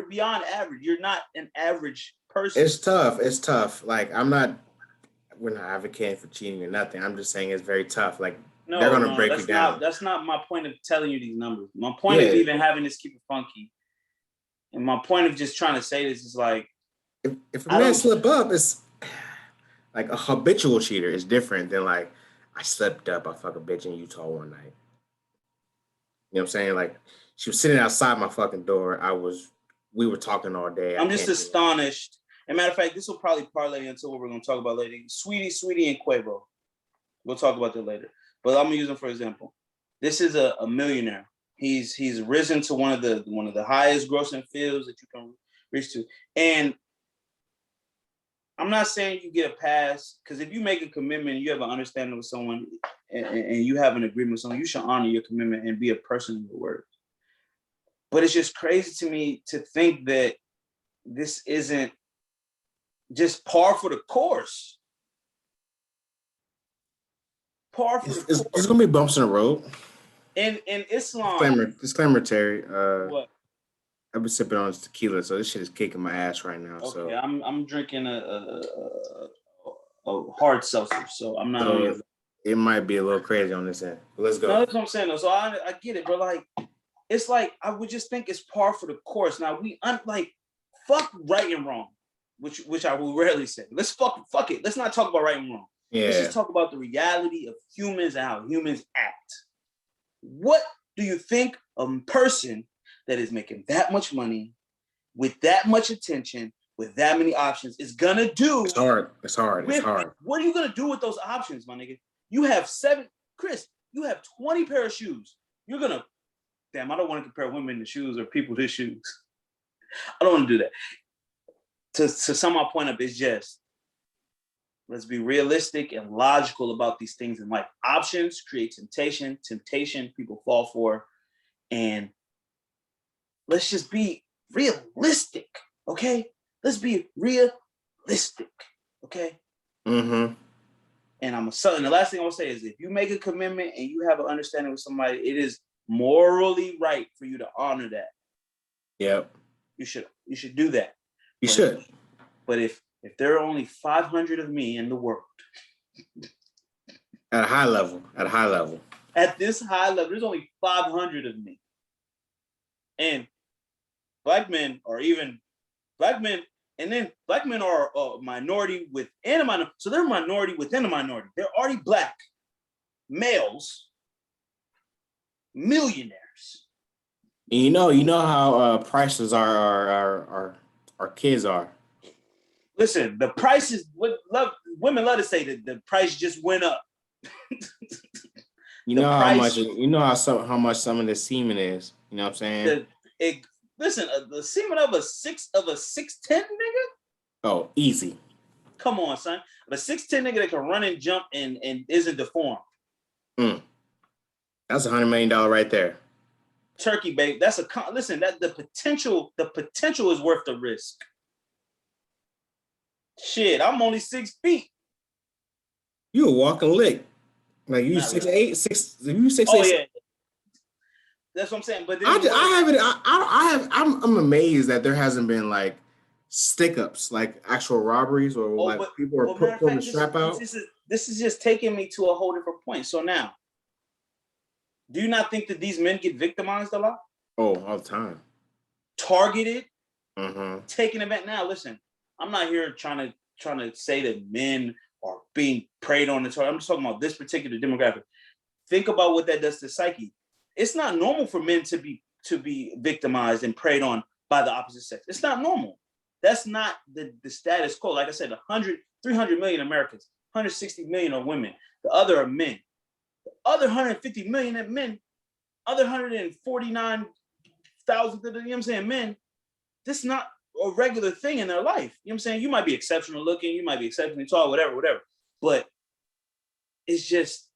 beyond average. You're not an average person. It's tough. Like we're not advocating for cheating or nothing. I'm just saying it's very tough. Like they're going to break you down. That's not my point of telling you these numbers. My point of even having this keep it funky. And my point of just trying to say this is like, if a man slip up, it's like a habitual cheater is different than like, I slept up, I fuck a bitch in Utah one night. You know what I'm saying? Like, she was sitting outside my fucking door. We were talking all day. I'm just astonished. As a matter of fact, this will probably parlay into what we're going to talk about later. Sweetie, and Quavo. We'll talk about that later. But I'm going to use them for example. This is a millionaire. He's risen to one of the highest grossing fields that you can reach to. And I'm not saying you get a pass, because if you make a commitment, you have an understanding with someone, and you have an agreement with someone, you should honor your commitment and be a person of your word. But it's just crazy to me to think that this isn't just par for the course. It's going to be bumps in the road. In Islam. Disclaimer, Terry. What? I've been sipping on this tequila, so this shit is kicking my ass right now. Okay, so I'm drinking a hard seltzer, so I'm not. It might be a little crazy on this end. But let's go. No, that's what I'm saying though. So I get it, but like, it's like I would just think it's par for the course. Now I'm like, fuck right and wrong, which I will rarely say. Let's fuck it. Let's not talk about right and wrong. Yeah. Let's just talk about the reality of humans and how humans act. What do you think a person that is making that much money, with that much attention, with that many options, is gonna do. It's hard. It's hard. It's hard. What are you gonna do with those options, my nigga? You have 7, Chris. You have 20 pair of shoes. You're gonna, damn. I don't want to compare women to shoes or people to shoes. I don't want to do that. To sum my point up, is just let's be realistic and logical about these things in life. Options create temptation. Temptation people fall for, and let's just be realistic, okay? Let's be realistic, okay? Mm-hmm. And the last thing I will say is, if you make a commitment and you have an understanding with somebody, it is morally right for you to honor that. Yep. You should do that. You should. But if there are only 500 of me in the world, at a high level, at this high level, there's only 500 of me, and black men, and then black men are a minority within a minority. So they're a minority within a minority. They're already black males, millionaires. And you know how prices our kids are. Listen, the prices. Women love to say that the price just went up. You know how much. You know how much some of the semen is. You know what I'm saying? Listen, the semen of a 6'10" nigga. Oh, easy. Come on, son. A 6'10" nigga that can run and jump and isn't deformed. That's $100 million right there. Turkey, babe. Listen. That the potential is worth the risk. Shit, I'm only 6 feet. You a walking lick. Like you 6'8", 6. You 6'8". Oh yeah. That's what I'm saying. But I'm amazed that there hasn't been like stick-ups, like actual robberies, or people are pulling the strap out. This is just taking me to a whole different point. So now, do you not think that these men get victimized a lot? Oh, all the time. Targeted, taking advantage. Now, listen, I'm not here trying to say that men are being preyed on. I'm just talking about this particular demographic. Think about what that does to psyche. It's not normal for men to be victimized and preyed on by the opposite sex. It's not normal. That's not the status quo. Like I said, 300 million Americans, 160 million are women. The other are men. The other 150 million are men. Other 149,000, you know what I'm saying, men. This is not a regular thing in their life. You know what I'm saying? You might be exceptional looking, you might be exceptionally tall, whatever. But it's just,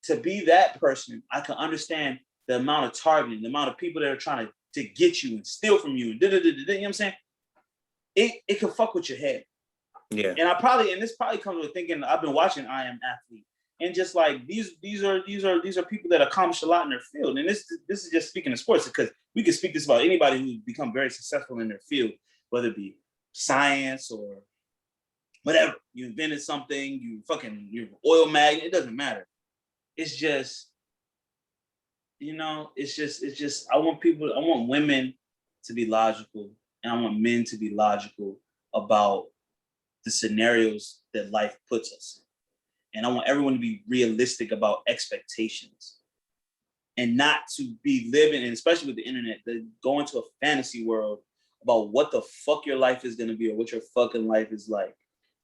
to be that person, I can understand the amount of targeting, the amount of people that are trying to get you and steal from you. You know what I'm saying? It can fuck with your head. Yeah. And this probably comes with thinking, I've been watching I Am Athlete. And just like these are people that accomplish a lot in their field. And this is just speaking of sports, because we can speak this about anybody who's become very successful in their field, whether it be science or whatever. You invented something, you're oil magnet, it doesn't matter. It's just, it's just I want women to be logical, and I want men to be logical about the scenarios that life puts us in. And I want everyone to be realistic about expectations, and not to be living, and especially with the internet, go into a fantasy world about what the fuck your life is going to be or what your fucking life is like.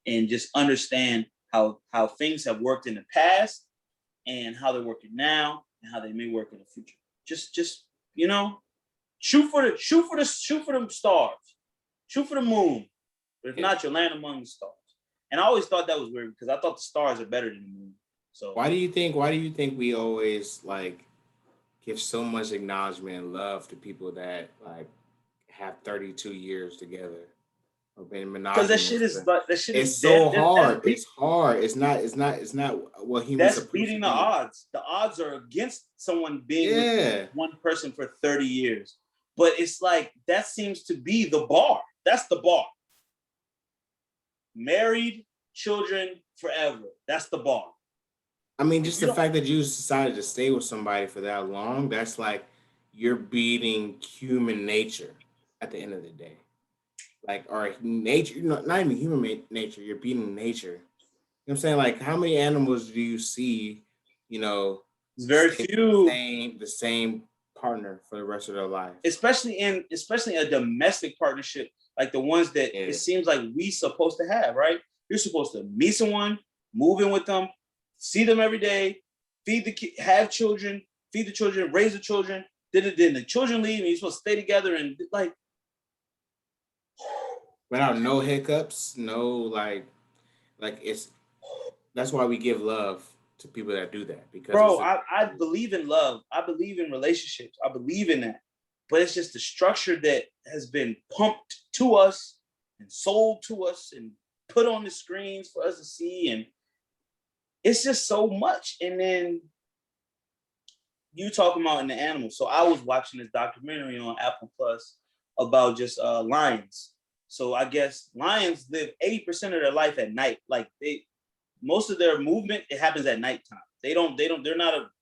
And just understand how things have worked in the past and how they're working now and how they may work in the future. Just shoot for the stars, shoot for the moon. But if not, you'll land among the stars. And I always thought that was weird, because I thought the stars are better than the moon. So why do you think we always like give so much acknowledgement and love to people that like have 32 years together? Because that shit is so hard. It's hard. It's not what humans. That's beating the odds. The odds are against someone being with one person for 30 years. But it's like, that seems to be the bar. That's the bar. Married, children, forever. That's the bar. I mean, just the fact that you decided to stay with somebody for that long, that's like you're beating human nature at the end of the day. Like, or nature, not even human nature, you're beating nature. You know what I'm saying? Like, how many animals do you see, it's very few. The same partner for the rest of their life. Especially a domestic partnership, like the ones that it seems like we supposed to have, right? You're supposed to meet someone, move in with them, see them every day, feed the kid, have children, feed the children, raise the children. Then the children leave, and you're supposed to stay together and like without no hiccups, no like it's that's why we give love to people that do that because bro, I believe in love. I believe in relationships. I believe in that. But it's just the structure that has been pumped to us and sold to us and put on the screens for us to see. And it's just so much. And then you talking about in the animals. So I was watching this documentary on Apple Plus about just lions. So I guess lions live 80% of their life at night. Like most of their movement, it happens at nighttime.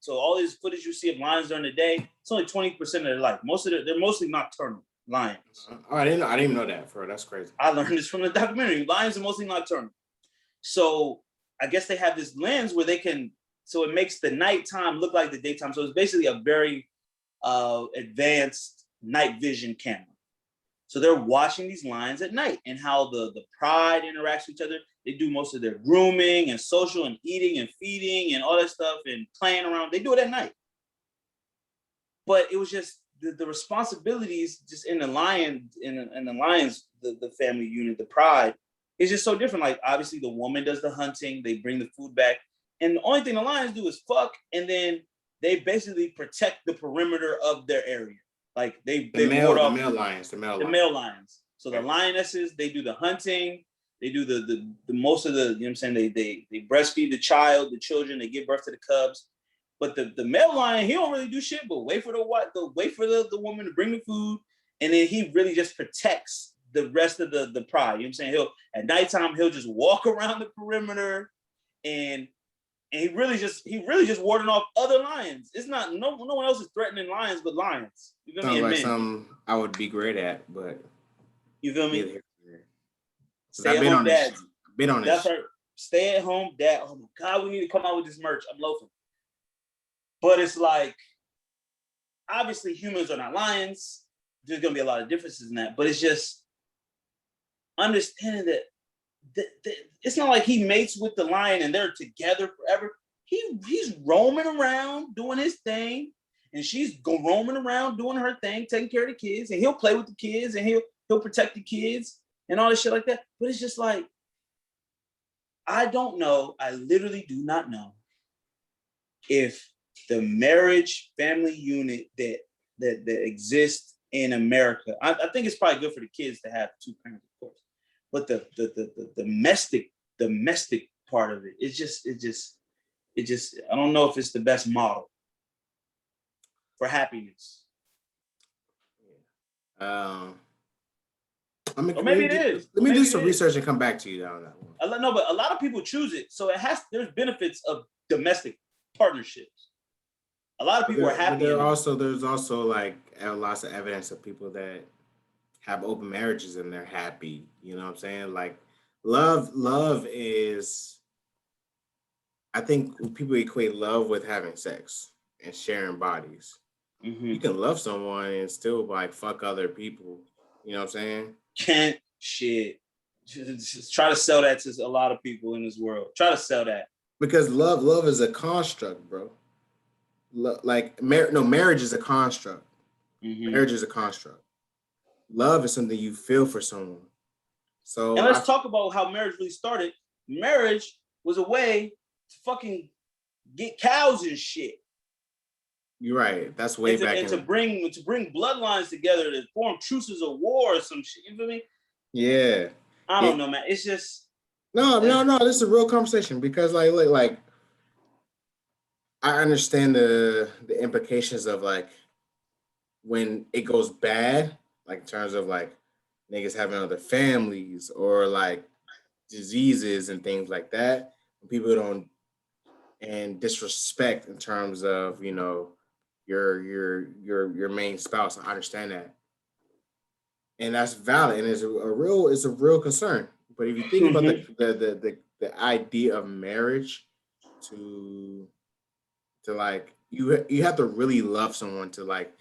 So all this footage you see of lions during the day, it's only 20% of their life. They're mostly nocturnal lions. I didn't even know that, bro. That's crazy. I learned this from the documentary. Lions are mostly nocturnal. So I guess they have this lens where so it makes the nighttime look like the daytime. So it's basically a very advanced night vision camera. So they're watching these lions at night and how the pride interacts with each other. They do most of their grooming and social and eating and feeding and all that stuff and playing around. They do it at night. But it was just the responsibilities just in the lion, in the lions, the family unit, the pride, is just so different. Like obviously the woman does the hunting, they bring the food back. And the only thing the lions do is fuck, and then they basically protect the perimeter of their area. Like the male lions. So the lionesses, they do the hunting, they do the most of the, you know what I'm saying? They breastfeed the children, they give birth to the cubs. But the male lion, he don't really do shit, but wait for the woman to bring the food, and then he really just protects the rest of the pride. You know what I'm saying? At nighttime, he'll just walk around the perimeter and he really just warding off other lions. It's not no one else is threatening lions but lions. You feel me? Sounds like something I would be great at, but you feel me? Stay at home dads. Been on this. That's right. Stay at home dad. Oh my God, we need to come out with this merch. I'm loafing. But it's like, obviously humans are not lions. There's gonna be a lot of differences in that, but it's just understanding that it's not like he mates with the lion and they're together forever. He's roaming around doing his thing, and she's roaming around doing her thing, taking care of the kids, and he'll play with the kids and he'll protect the kids and all this shit like that. But it's just like, I don't know. I literally do not know if the marriage family unit that exists in America. I think it's probably good for the kids to have two parents, of course. But the domestic part of it, it just I don't know if it's the best model for happiness. Maybe it is. Let me do some research and come back to you on that one. No, but a lot of people choose it, so there's benefits of domestic partnerships. A lot of people are happy. There's also like lots of evidence of people that have open marriages and they're happy. You know what I'm saying? Like love is, I think people equate love with having sex and sharing bodies. Mm-hmm. You can love someone and still like fuck other people. You know what I'm saying? Can't shit. Just try to sell that to a lot of people in this world. Try to sell that. Because love is a construct, bro. Marriage is a construct. Mm-hmm. Marriage is a construct. Love is something you feel for someone. So and let's talk about how marriage really started. Marriage was a way to fucking get cows and shit. You're right. That's way back. And to bring bloodlines together to form truces of war or some shit. You feel me? Yeah. I don't know, man. It's just no. This is a real conversation because like I understand the implications of like when it goes bad, like in terms of like niggas having other families or like diseases and things like that. People don't and disrespect in terms of, you know, your main spouse. I understand that. And that's valid and it's a real concern. But if you think about the idea of marriage to like you have to really love someone to like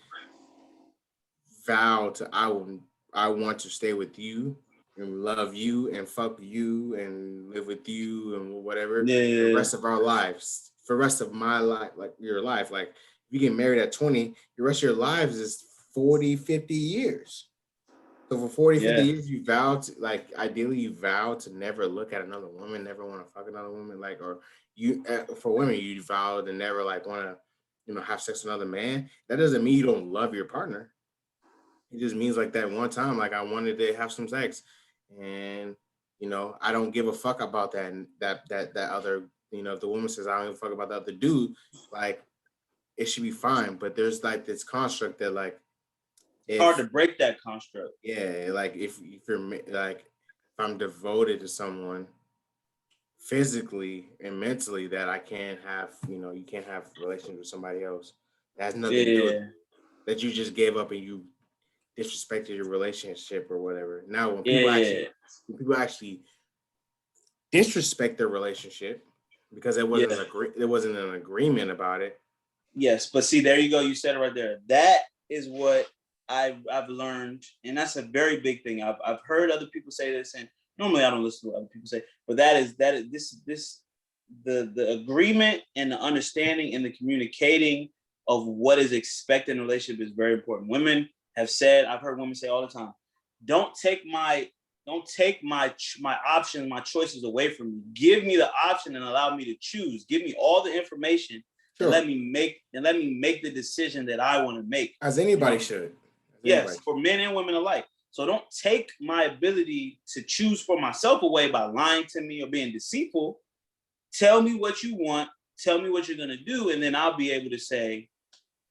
vow to I want to stay with you and love you and fuck you and live with you and whatever for the Yeah, rest of our lives, for the rest of my life, like your life. Like if you get married at 20, the rest of your lives is 40, 50 years. So for 40, 50 yeah, years, you vow to, like, ideally, you vow to never look at another woman, never want to fuck another woman, like, or you, for women, you vow to never, like, want to, have sex with another man. That doesn't mean you don't love your partner. It just means, like, that one time, like, I wanted to have some sex, and, I don't give a fuck about that, and that other, if the woman says, I don't give a fuck about the other dude, like, it should be fine. But there's, like, this construct that, like, it's hard to if break that construct. yeah, like if you're like if I'm devoted to someone physically and mentally, that I can't have, you can't have relations with somebody else. That has nothing to do with Yeah, that you just gave up and you disrespected your relationship or whatever. Now yeah, when people actually disrespect their relationship because yeah. there wasn't an agreement about it. Yes, but see, there you go. You said it right there. That is what I've learned, and that's a very big thing. I've heard other people say this, and normally I don't listen to what other people say, but that is this the agreement and the understanding and the communicating of what is expected in a relationship is very important. Women have said, I've heard women say all the time, don't take my options, my choices away from me. Give me the option and allow me to choose. Give me all the information and Sure, let me make the decision that I want to make. as anybody should. As Yes, anybody for men and women alike. So don't take my ability to choose for myself away by lying to me or being deceitful. Tell me what you want. Tell me what you're gonna do, and then I'll be able to say,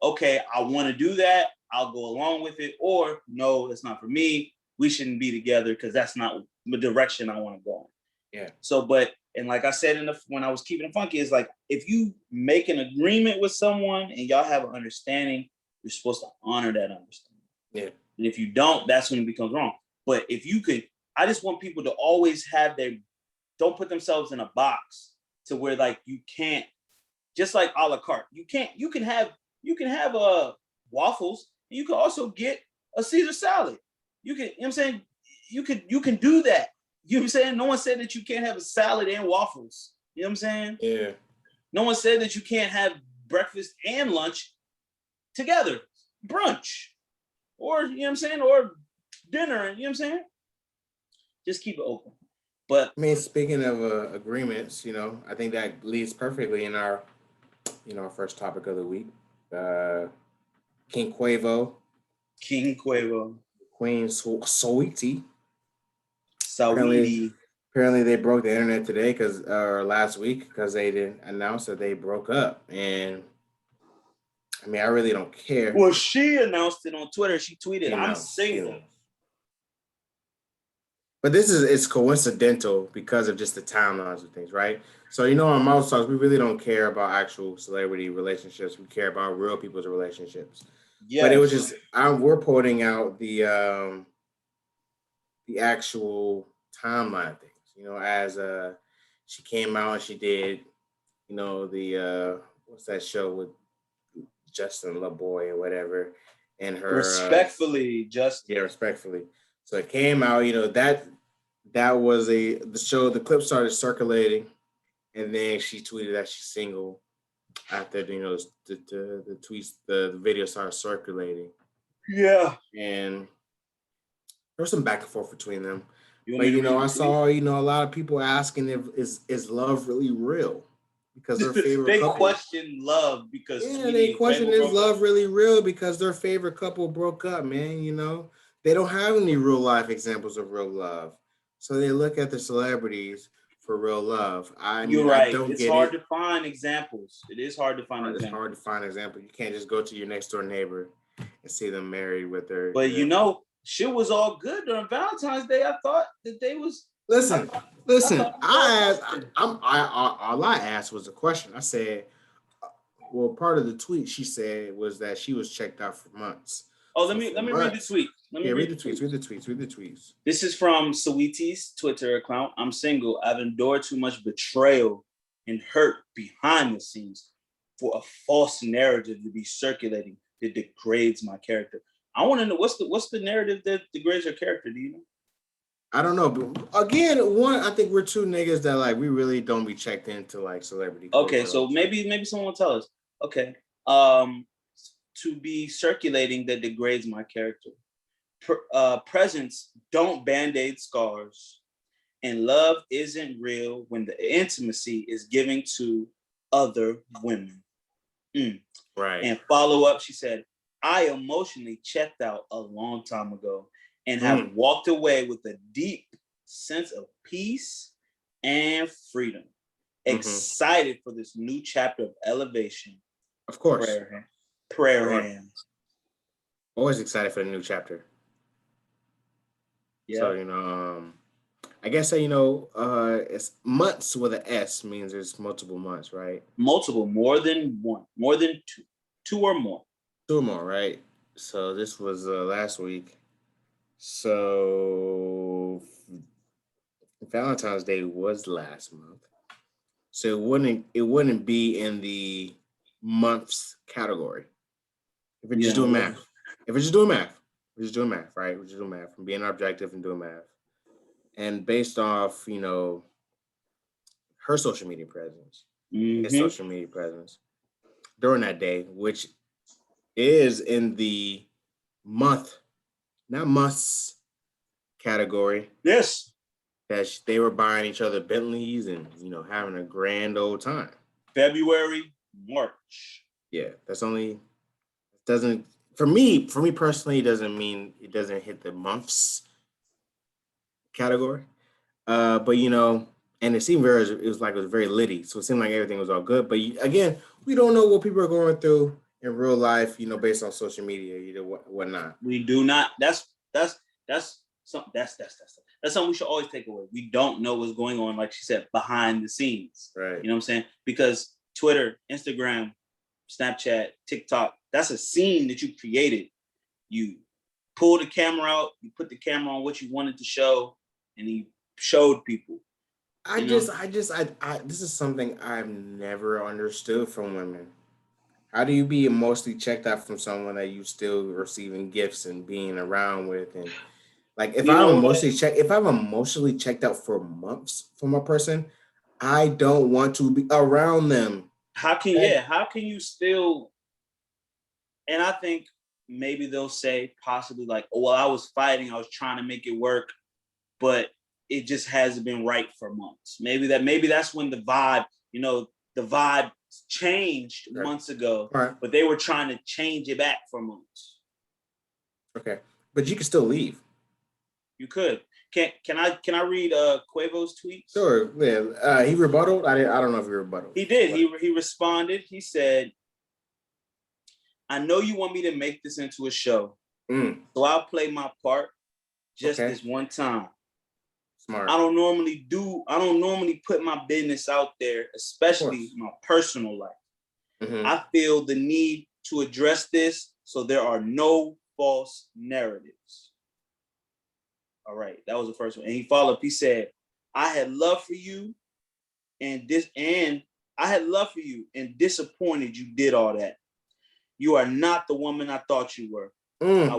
okay, I want to do that. I'll go along with it, or no, that's not for me. We shouldn't be together because that's not the direction I want to go in. Yeah. So, but and like I said when I was keeping it funky, is like if you make an agreement with someone and y'all have an understanding, you're supposed to honor that understanding. Yeah. And if you don't, that's when it becomes wrong. But if you could, I just want people to always have don't put themselves in a box to where like you can't, just like a la carte. You can have waffles, and you can also get a Caesar salad. You know what I'm saying? You can do that. You know what I'm saying? No one said that you can't have a salad and waffles. You know what I'm saying? Yeah. No one said that you can't have breakfast and lunch together, brunch, or you know what I'm saying, or dinner. You know what I'm saying? Just keep it open. But I mean, speaking of agreements, I think that leads perfectly in our, our first topic of the week. King Quavo, King Quavo, Queen Saweetie. Apparently, Saweetie. apparently they broke the internet today or last week because they didn't announce that they broke up. And I mean, I really don't care. Well, she announced it on Twitter. She tweeted, "I'm single." But it's coincidental because of just the timelines of things, right? So on Model Talks, we really don't care about actual celebrity relationships. We care about real people's relationships. But it was Yes. just we're pointing out the actual timeline things. As she came out and she did, the what's that show with Justin LaBoy or whatever, and her Respectfully, Justin. yeah, respectfully. So it came out, that was the show. The clip started circulating, and then she tweeted that she's single. After the tweets, the video started circulating. Yeah. And there was some back and forth between them. You But I tweet? saw a lot of people asking if is love really real because their favorite They couple. question love because They question is love really real because their favorite couple broke up, man. They don't have any real life examples of real love, so they look at the celebrities for real love. You're I right. don't It's get hard it. to find examples. It is hard to find It's examples. hard to find examples. You can't just go to your next door neighbor and see them married with their. But shit was all good during Valentine's Day. I thought that they was. Listen. All I asked was a question. I said, well, part of the tweet she said was that she was checked out for months. Oh, let me read the tweet. Read the tweets. This is from Saweetie's Twitter account. I'm single. I've endured too much betrayal and hurt behind the scenes for a false narrative to be circulating that degrades my character. I want to know what's the narrative that degrades your character. Do you know? I don't know, but again, I think we're two niggas that like we really don't be checked into like celebrity. Okay, so maybe someone will tell us. Okay, to be circulating that degrades my character. Presents don't band-aid scars, and love isn't real when the intimacy is giving to other women. Right. And follow up, she said, I emotionally checked out a long time ago and have walked away with a deep sense of peace and freedom. Excited for this new chapter of elevation. Of course. Prayer hands. Always excited for the new chapter. Yeah. So, I guess it's months with an S means there's multiple months, right? Multiple, more than one, more than two or more. Two or more, right? So this was last week. So Valentine's Day was last month. So it wouldn't be in the months category. If we're just doing math. If we're just doing math. We're just doing math, right? We're just doing math. From being objective and doing math. And based off, her social media presence, his social media presence during that day, which is in the not months category. Yes. That they were buying each other Bentleys and, having a grand old time. February, March. Yeah, for me personally, it doesn't hit the months category. But and it seemed it was very litty, so it seemed like everything was all good. But again, we don't know what people are going through in real life, based on social media, whatnot. We do not. That's something we should always take away. We don't know what's going on, like she said, behind the scenes. Right. You know what I'm saying? Because Twitter, Instagram, Snapchat, TikTok, that's a scene that you created. You pulled the camera out, you put the camera on what you wanted to show, and you showed people. This is something I've never understood from women. How do you be emotionally checked out from someone that you still receiving gifts and being around with? And like, if I'm emotionally checked out for months from a person, I don't want to be around them. How can you still? And I think maybe they'll say possibly like, oh, well, I was fighting, I was trying to make it work, but it just hasn't been right for months. Maybe that's when the vibe changed months ago, but they were trying to change it back for months. Okay, but you can still leave. You could. Can I read Quavo's tweets? Sure. Yeah. He rebutted. I don't know if he rebutted. He did. He responded. He said, "I know you want me to make this into a show, so I'll play my part just this one time. Smart. I don't normally put my business out there, especially my personal life. I feel the need to address this so there are no false narratives." All right, that was the first one. And he followed up, he said, I had love for you and disappointed you did all that. You are not the woman I thought you were. I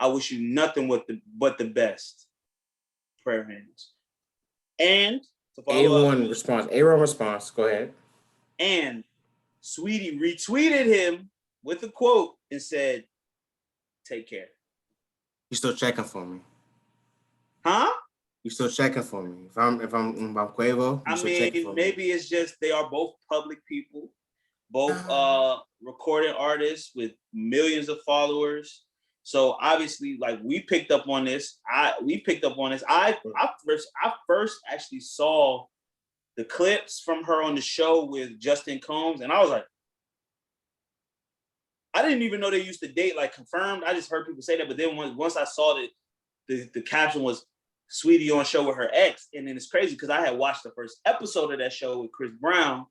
wish you nothing but the best. Prayer hands. And to follow up, response. Go ahead. And Sweetie retweeted him with a quote and said, "Take care." You still checking for me? Huh? You still checking for me? If I'm Quavo, I mean, maybe it's just they are both public people, both recorded artists with millions of followers. So obviously, like we picked up on this. I first actually saw the clips from her on the show with Justin Combs, and I was like, I didn't even know they used to date, like confirmed. I just heard people say that, but then once I saw that the caption was Sweetie on show with her ex, and then it's crazy because I had watched the first episode of that show with Chris Brown,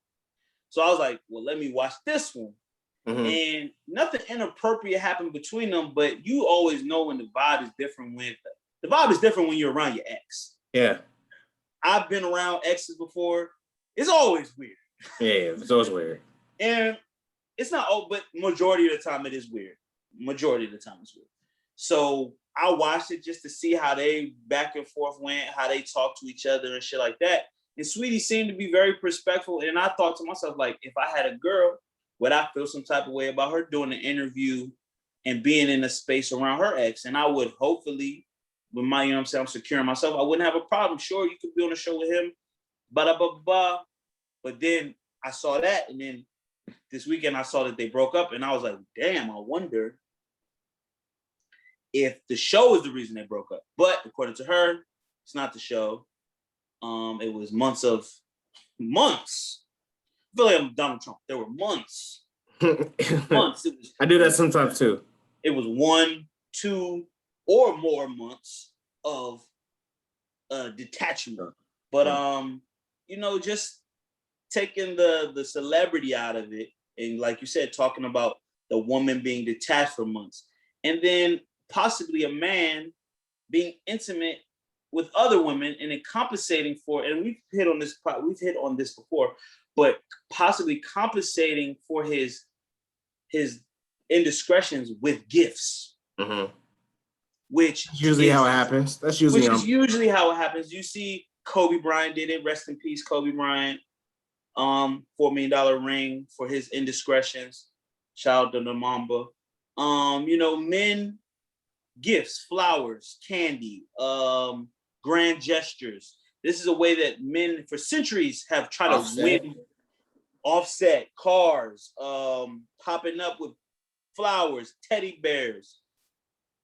so I was like, well, let me watch this one. And nothing inappropriate happened between them, but you always know when the vibe is different when you're around your ex. Yeah. I've been around exes before. It's always weird. Yeah, it's always weird. And it's not, but majority of the time it is weird. Majority of the time it's weird. So I watched it just to see how they back and forth went, how they talked to each other and shit like that. And Sweetie seemed to be very respectful. And I thought to myself, like, if I had a girl, would I feel some type of way about her doing an interview and being in a space around her ex? And I would hopefully, with my, you know what I'm saying, I'm securing myself, I wouldn't have a problem. Sure, you could be on a show with him, blah, blah, blah. But then I saw that, and then this weekend I saw that they broke up, and I was like, damn, I wonder if the show is the reason they broke up. But according to her, it's not the show. It was months. I feel like I'm Donald Trump. There were months. Months. I do that sometimes too. It was 1, 2, or more months of detachment. But you know, just taking the celebrity out of it, and like you said, talking about the woman being detached for months, and then possibly a man being intimate with other women and then compensating for, and we've hit on this before, but possibly compensating for his indiscretions with gifts. Mm-hmm. Which that's usually how it happens. That's usually usually how it happens. You see Kobe Bryant did it. Rest in peace, Kobe Bryant. $4 million ring for his indiscretions. Shout out to the Mamba. You know, men, gifts, flowers, candy, grand gestures. This is a way that men for centuries have tried to win. Offset, cars, popping up with flowers, teddy bears.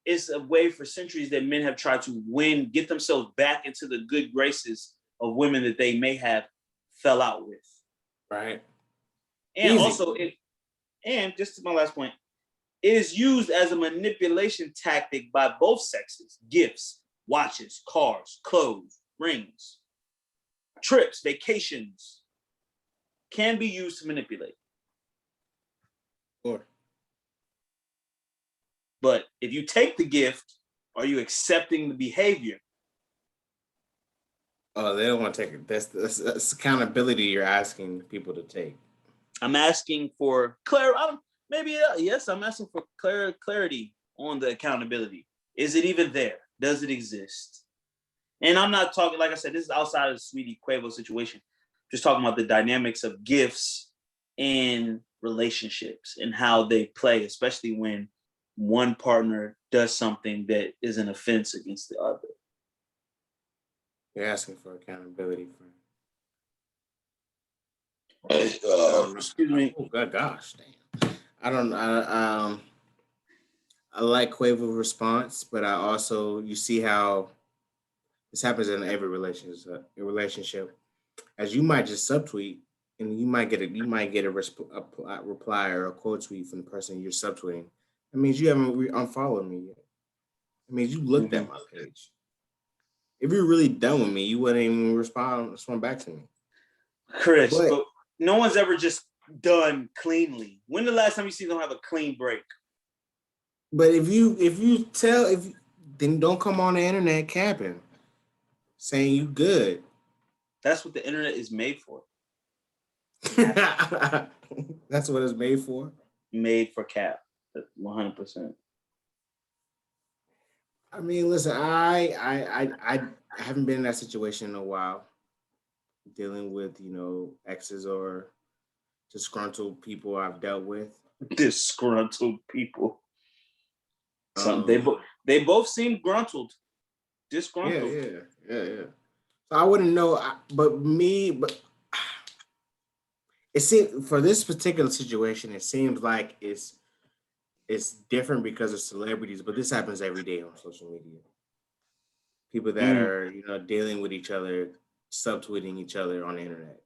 It's a way for centuries that men have tried to win, get themselves back into the good graces of women that they may have fell out with. Right. And also, and just to my last point, it is used as a manipulation tactic by both sexes. Gifts, watches, cars, clothes, rings, trips, vacations can be used to manipulate. Sure. But if you take the gift, are you accepting the behavior? Oh, they don't want to take it. That's accountability you're asking people to take. I'm asking for clarity. Yes, I'm asking for clarity on the accountability. Is it even there? Does it exist? And I'm not talking, like I said, this is outside of the Sweetie Quavo situation. Just talking about the dynamics of gifts in relationships and how they play, especially when one partner does something that is an offense against the other. You're asking for accountability. Excuse me. Oh, God, gosh, damn. I like Quavo's response, but I also, you see how this happens in every relationship. As you might just subtweet, and you might get a reply or a quote tweet from the person you're subtweeting. That means you haven't unfollowed me yet. It means you looked at my page. If you're really done with me, you wouldn't even respond back to me. Chris, but no one's ever just done cleanly. When the last time you see them have a clean break? But if then don't come on the internet capping, saying you good. That's what the internet is made for. That's what it's made for. Made for cap, 100%. I mean, listen, I haven't been in that situation in a while, dealing with exes or disgruntled people I've dealt with. Disgruntled people. They both seem disgruntled. Yeah. So I wouldn't know, but it seems for this particular situation, it seems like it's different because of celebrities, but this happens every day on social media. People that are dealing with each other, subtweeting each other on the internet.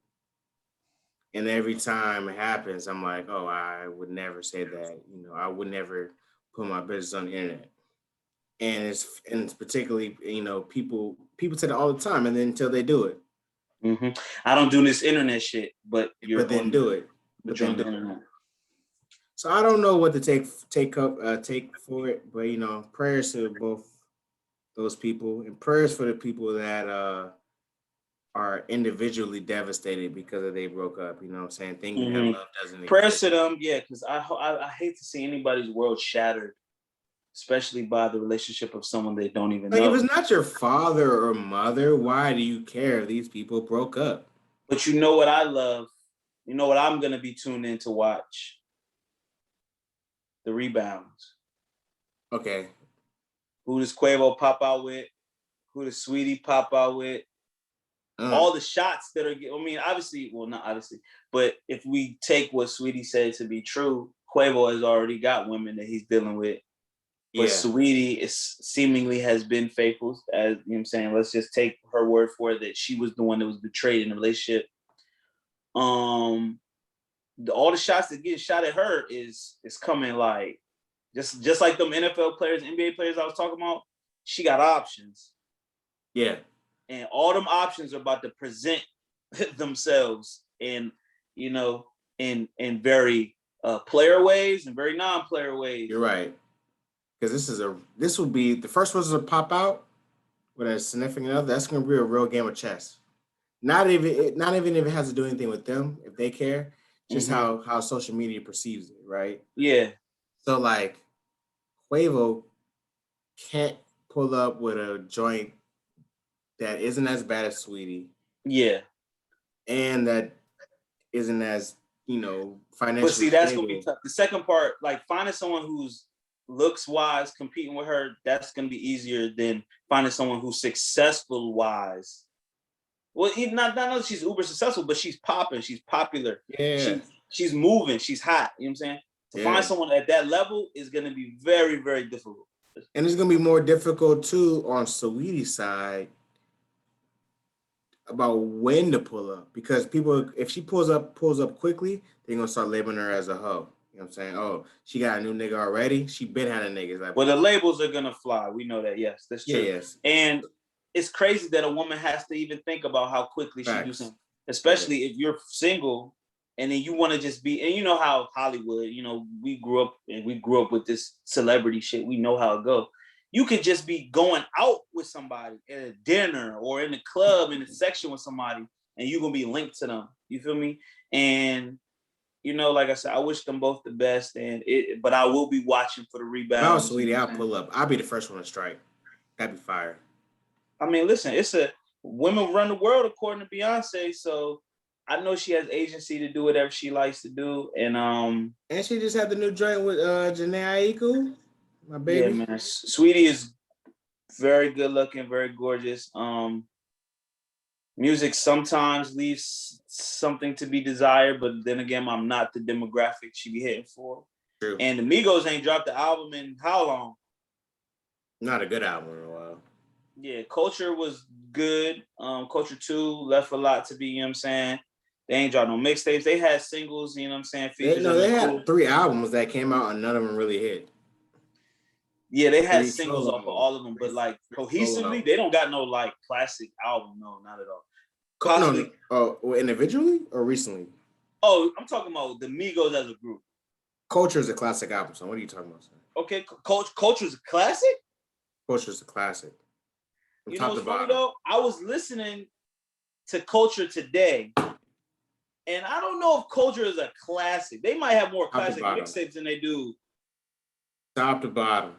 And every time it happens, I'm like, oh, I would never say that. I would never put my business on the internet. And it's particularly, people say that all the time, and then until they do it. Mm-hmm. I don't do this internet shit, but then do it. But then do it. So I don't know what to take for it, but prayers to both those people, and prayers for the people that are individually devastated because they broke up. You know what I'm saying? Thinking that love doesn't exist. Prayers to them, yeah, because I hate to see anybody's world shattered especially by the relationship of someone they don't even Like, if know. it's not your father or mother, why do you care if these people broke up? But you know what I love? You know what I'm gonna be tuned in to watch? The rebounds. Okay. Who does Quavo pop out with? Who does Sweetie pop out with? All the shots that are, I mean, obviously, well, not obviously, but if we take what Sweetie said to be true, Quavo has already got women that he's dealing with. But yeah. Sweetie is seemingly has been faithful, as you know what I'm saying. Let's just take her word for it that she was the one that was betrayed in the relationship. All the shots that get shot at her is coming like just like them NFL players, NBA players I was talking about. She got options. Yeah. And all them options are about to present themselves in, you know, in very player ways and very non-player ways. You're right. Because this will be the first ones to pop out with a significant other. That's going to be a real game of chess. Not even if it has to do anything with them, if they care, just how social media perceives it, right? Yeah. So like, Quavo can't pull up with a joint that isn't as bad as Sweetie. Yeah. And that isn't as, financially But see, that's stable. gonna be tough. The second part, like finding someone who's looks wise competing with her, that's gonna be easier than finding someone who's successful wise. Well, even not that she's uber successful, but she's popping, she's popular, Yeah. she's moving, she's hot. You know what I'm saying? To find someone at that level is gonna be very, very difficult. And it's gonna be more difficult too on Saweetie's side about when to pull up, because people, if she pulls up quickly, they're gonna start labeling her as a hoe. You know what I'm saying? Oh, she got a new nigga already. She been had a nigga. Like, well, the labels are gonna fly. We know that. Yes, that's true. Yes. And it's crazy that a woman has to even think about how quickly she do something, especially if you're single and then you want to just be. And you know how Hollywood, we grew up with this celebrity shit. We know how it goes. You could just be going out with somebody at a dinner or in the club in a section with somebody, and you're gonna be linked to them. You feel me? And like I said, I wish them both the best, but I will be watching for the rebound. If I was Sweetie, I'll pull up. I'll be the first one to strike. That'd be fire. I mean, listen, women run the world according to Beyonce, so I know she has agency to do whatever she likes to do, and she just had the new joint with Janae Aiko, my baby. Yeah, man, Sweetie is very good looking, very gorgeous. Music sometimes leaves something to be desired, but then again, I'm not the demographic she be hitting for. True. And the Migos ain't dropped the album in how long? Not a good album in a while. Yeah, Culture was good. Culture 2 left a lot to be, you know what I'm saying? They ain't dropped no mixtapes. They had singles, you know what I'm saying? Features. They had 3 albums that came out and none of them really hit. Yeah, they had singles off of all of them, but like cohesively, they don't got no like classic album. No, not at all. Possibly, individually or recently? Oh, I'm talking about the Migos as a group. Culture is a classic album, so what are you talking about, sir? Okay, Culture is a classic? Culture is a classic. You know what's funny though? I was listening to Culture today, and I don't know if Culture is a classic. They might have more classic mixtapes than they do. Top to bottom.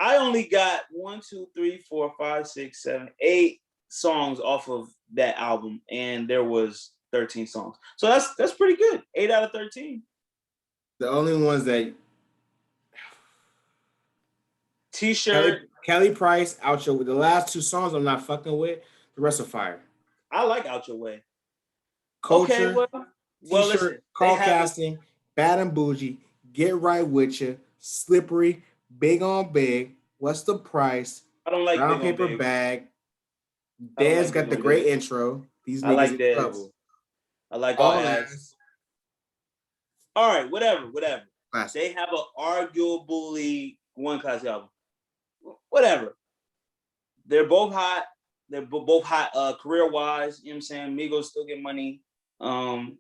I only got 1, 2, 3, 4, 5, 6, 7, 8 songs off of that album, and there was 13 songs. So that's pretty good. 8 out of 13. The only ones that T-shirt. Kelly Price, Out Your Way. The last 2 songs I'm not fucking with. The rest are fire. I like Out Your Way. Culture, okay, well, T-shirt, Call Casting, Bad and Bougie, Get Right With You, Slippery, Big on Big, What's the Price? I don't like Brown Big Paper Bag. Dez got the great intro. These niggas like in trouble. I like All Ass. All right, whatever. Classic. They have an arguably one classic album. Whatever. They're both hot. They're both hot career-wise. You know what I'm saying? Migos still get money.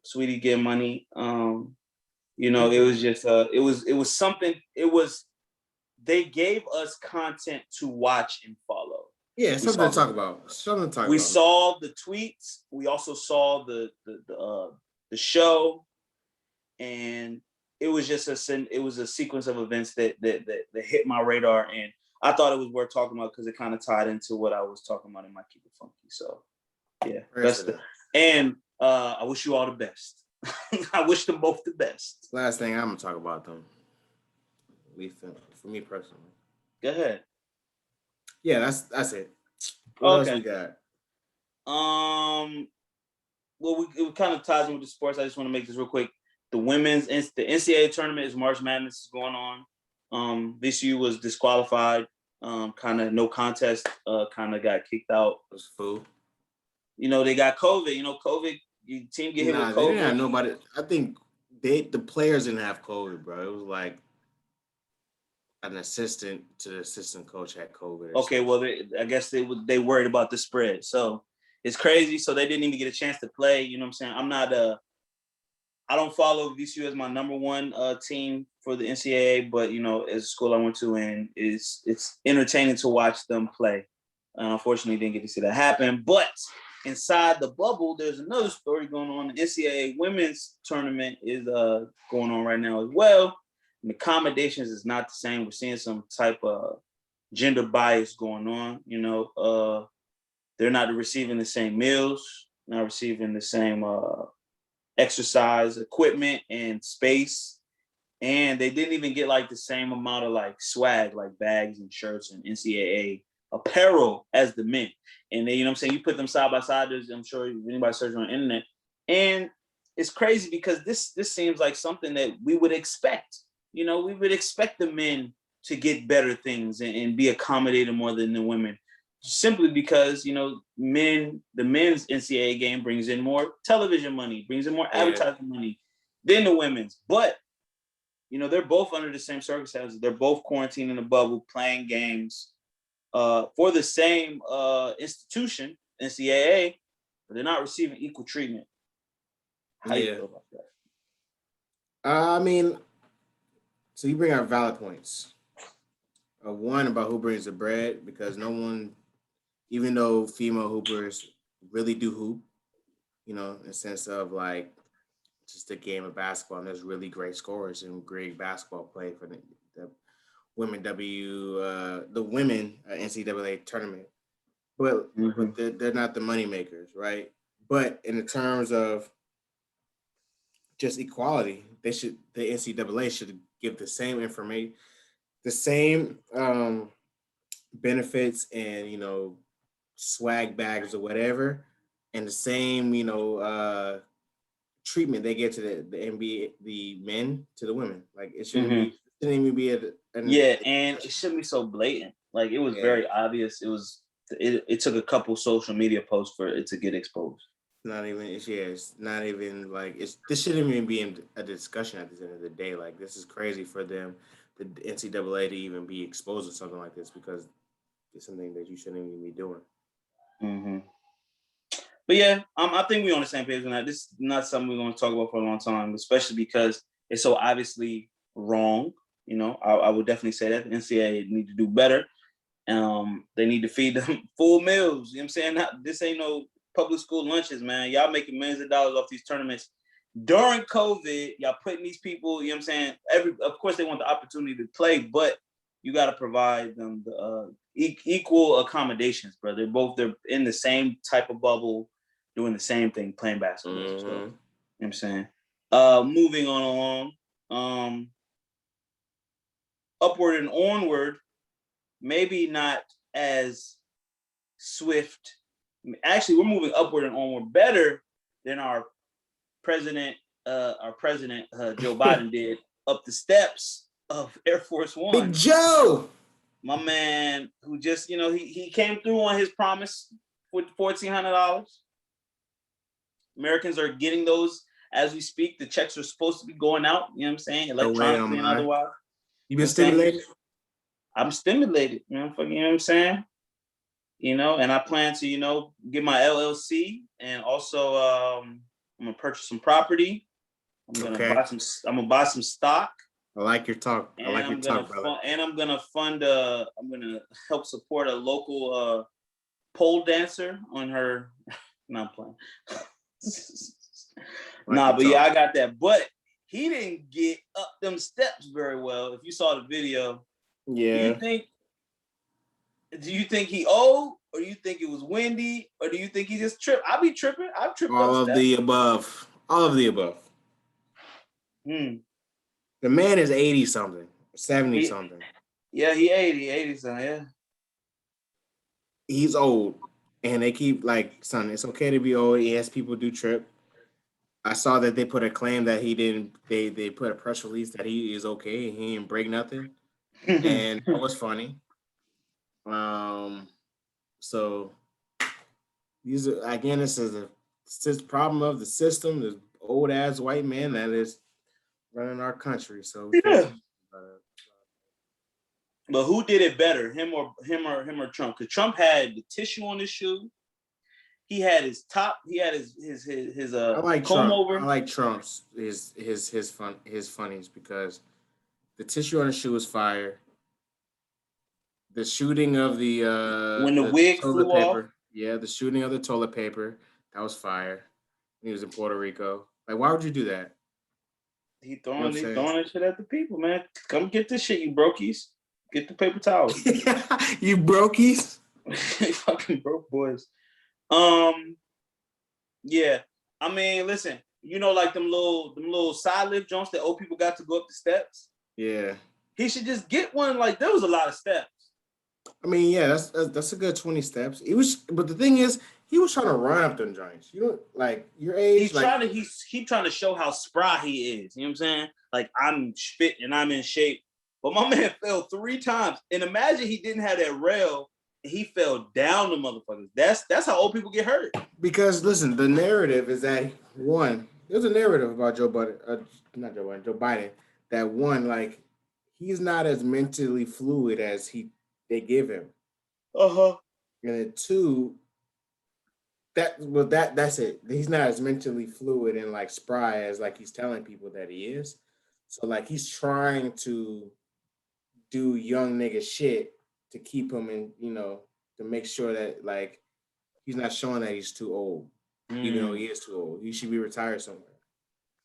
Sweetie get money. It was just it was something. They gave us content to watch and follow. Yeah, something to talk about. We saw the tweets. We also saw the show, and it was just a sequence of events that hit my radar, and I thought it was worth talking about because it kind of tied into what I was talking about in my Keep It Funky. So yeah, and I wish you all the best. I wish them both the best. Last thing I'm gonna talk about them. For me personally. Go ahead. Yeah, that's it. What else we got? Well, it kind of ties in with the sports. I just want to make this real quick. The NCAA tournament is March Madness is going on. VCU was disqualified. Kind of no contest. Kind of got kicked out. It was fool. They got COVID. COVID. Your team get hit with COVID. They didn't have nobody. I think the players didn't have COVID, bro. It was like an assistant to the assistant coach had COVID. Okay, well, I guess they worried about the spread. So it's crazy. So they didn't even get a chance to play. You know what I'm saying? I don't follow VCU as my number one team for the NCAA, but as a school I went to, and it's entertaining to watch them play. Unfortunately, didn't get to see that happen. But inside the bubble, there's another story going on. The NCAA women's tournament is going on right now as well. And the accommodations is not the same. We're seeing some type of gender bias going on. They're not receiving the same meals, not receiving the same exercise equipment and space, and they didn't even get like the same amount of like swag, like bags and shirts and NCAA apparel as the men. And they, you put them side by side. I'm sure if anybody searching on the internet, and it's crazy because this seems like something that we would expect. We would expect the men to get better things and be accommodated more than the women, simply because the men's NCAA game brings in more television money, brings in more advertising money than the women's. But they're both under the same circumstances. They're both quarantined in a bubble, playing games for the same institution, NCAA, but they're not receiving equal treatment. How do you feel about that? So you bring out valid points. One, about who brings the bread, because no one, even though female hoopers really do hoop, in the sense of like just a game of basketball, and there's really great scorers and great basketball play for the women the women NCAA tournament, but they're not the money makers, right? But in the terms of just equality, the NCAA should give the same information, the same benefits and swag bags or whatever, and the same treatment they get to the NBA, the men to the women. Like it shouldn't even be and it shouldn't be so blatant. Like it was very obvious. It took a couple social media posts for it to get exposed. It's not even like this shouldn't even be in a discussion at the end of the day. Like this is crazy for them, the NCAA, to even be exposed to something like this, because it's something that you shouldn't even be doing. But yeah, I think we're on the same page on that. This is not something we're going to talk about for a long time, especially because it's so obviously wrong. I would definitely say that the NCAA need to do better. They need to feed them full meals. You know what I'm saying? This ain't no public school lunches, man. Y'all making millions of dollars off these tournaments during COVID. Y'all putting these people, you know what I'm saying? Of course, they want the opportunity to play, but you got to provide them the equal accommodations, bro. They're in the same type of bubble, doing the same thing, playing basketball. So, you know what I'm saying? Moving on along, upward and onward, maybe not as swift. Actually, we're moving upward and onward better than our president Joe Biden did up the steps of Air Force One. Big Joe, my man, who just he came through on his promise with $1,400. Americans are getting those as we speak. The checks are supposed to be going out. You know what I'm saying? Electronically and otherwise. You been stimulated? I'm stimulated. You know what I'm saying? And I plan to, get my LLC, and also I'm gonna purchase some property. I'm gonna buy some stock. I like your talk. Brother. And I'm gonna I'm gonna help support a local pole dancer on her. Not playing. But yeah, I got that. But he didn't get up them steps very well. If you saw the video, Yeah. Do you think he old, or do you think it was windy, or do you think he just tripped? I be tripping. I've tripped All up of steps. the above. All of the above. Hmm. The man is 80 something, 70 something. Yeah, he 80 something. Yeah. He's old, and they keep like, son, it's okay to be old. Yes, people do trip. I saw that they put a claim that he didn't. They put a press release that he is okay. He didn't break nothing, and that was funny. So these are, again, this is a problem of the system. This old ass white man that is running our country. So we can't. Yeah. But who did it better, him or Trump? Because Trump had the tissue on his shoe. He had his top. He had his I like comb Trump. over. I like Trump's his funnies because the tissue on the shoe was fire. The shooting of When the wig toilet flew paper. off. Yeah, the shooting of the toilet paper. That was fire. He was in Puerto Rico. Like, why would you do that? He throwing that shit at the people, man. Come get this shit, you brokies. Get the paper towels. You brokies. Fucking broke boys. Yeah. I mean, listen, like them little side lift jumps that old people got to go up the steps. Yeah. He should just get one. Like, there was a lot of steps. I mean, yeah, that's a good 20 steps. But the thing is, he was trying to run up them joints. You know, like your age. He's trying to show how spry he is. You know what I'm saying? Like, I'm fit and I'm in shape. But my man fell 3 times. And imagine he didn't have that rail and he fell down the motherfuckers. That's how old people get hurt. Because listen, the narrative is that there's a narrative about Joe Biden, that one, like, he's not as mentally fluid as they give him. Uh-huh. And then 2, that's it. He's not as mentally fluid and like spry as like he's telling people that he is. So like he's trying to do young nigga shit to keep him in, to make sure that like he's not showing that he's too old, even though he is too old. He should be retired somewhere.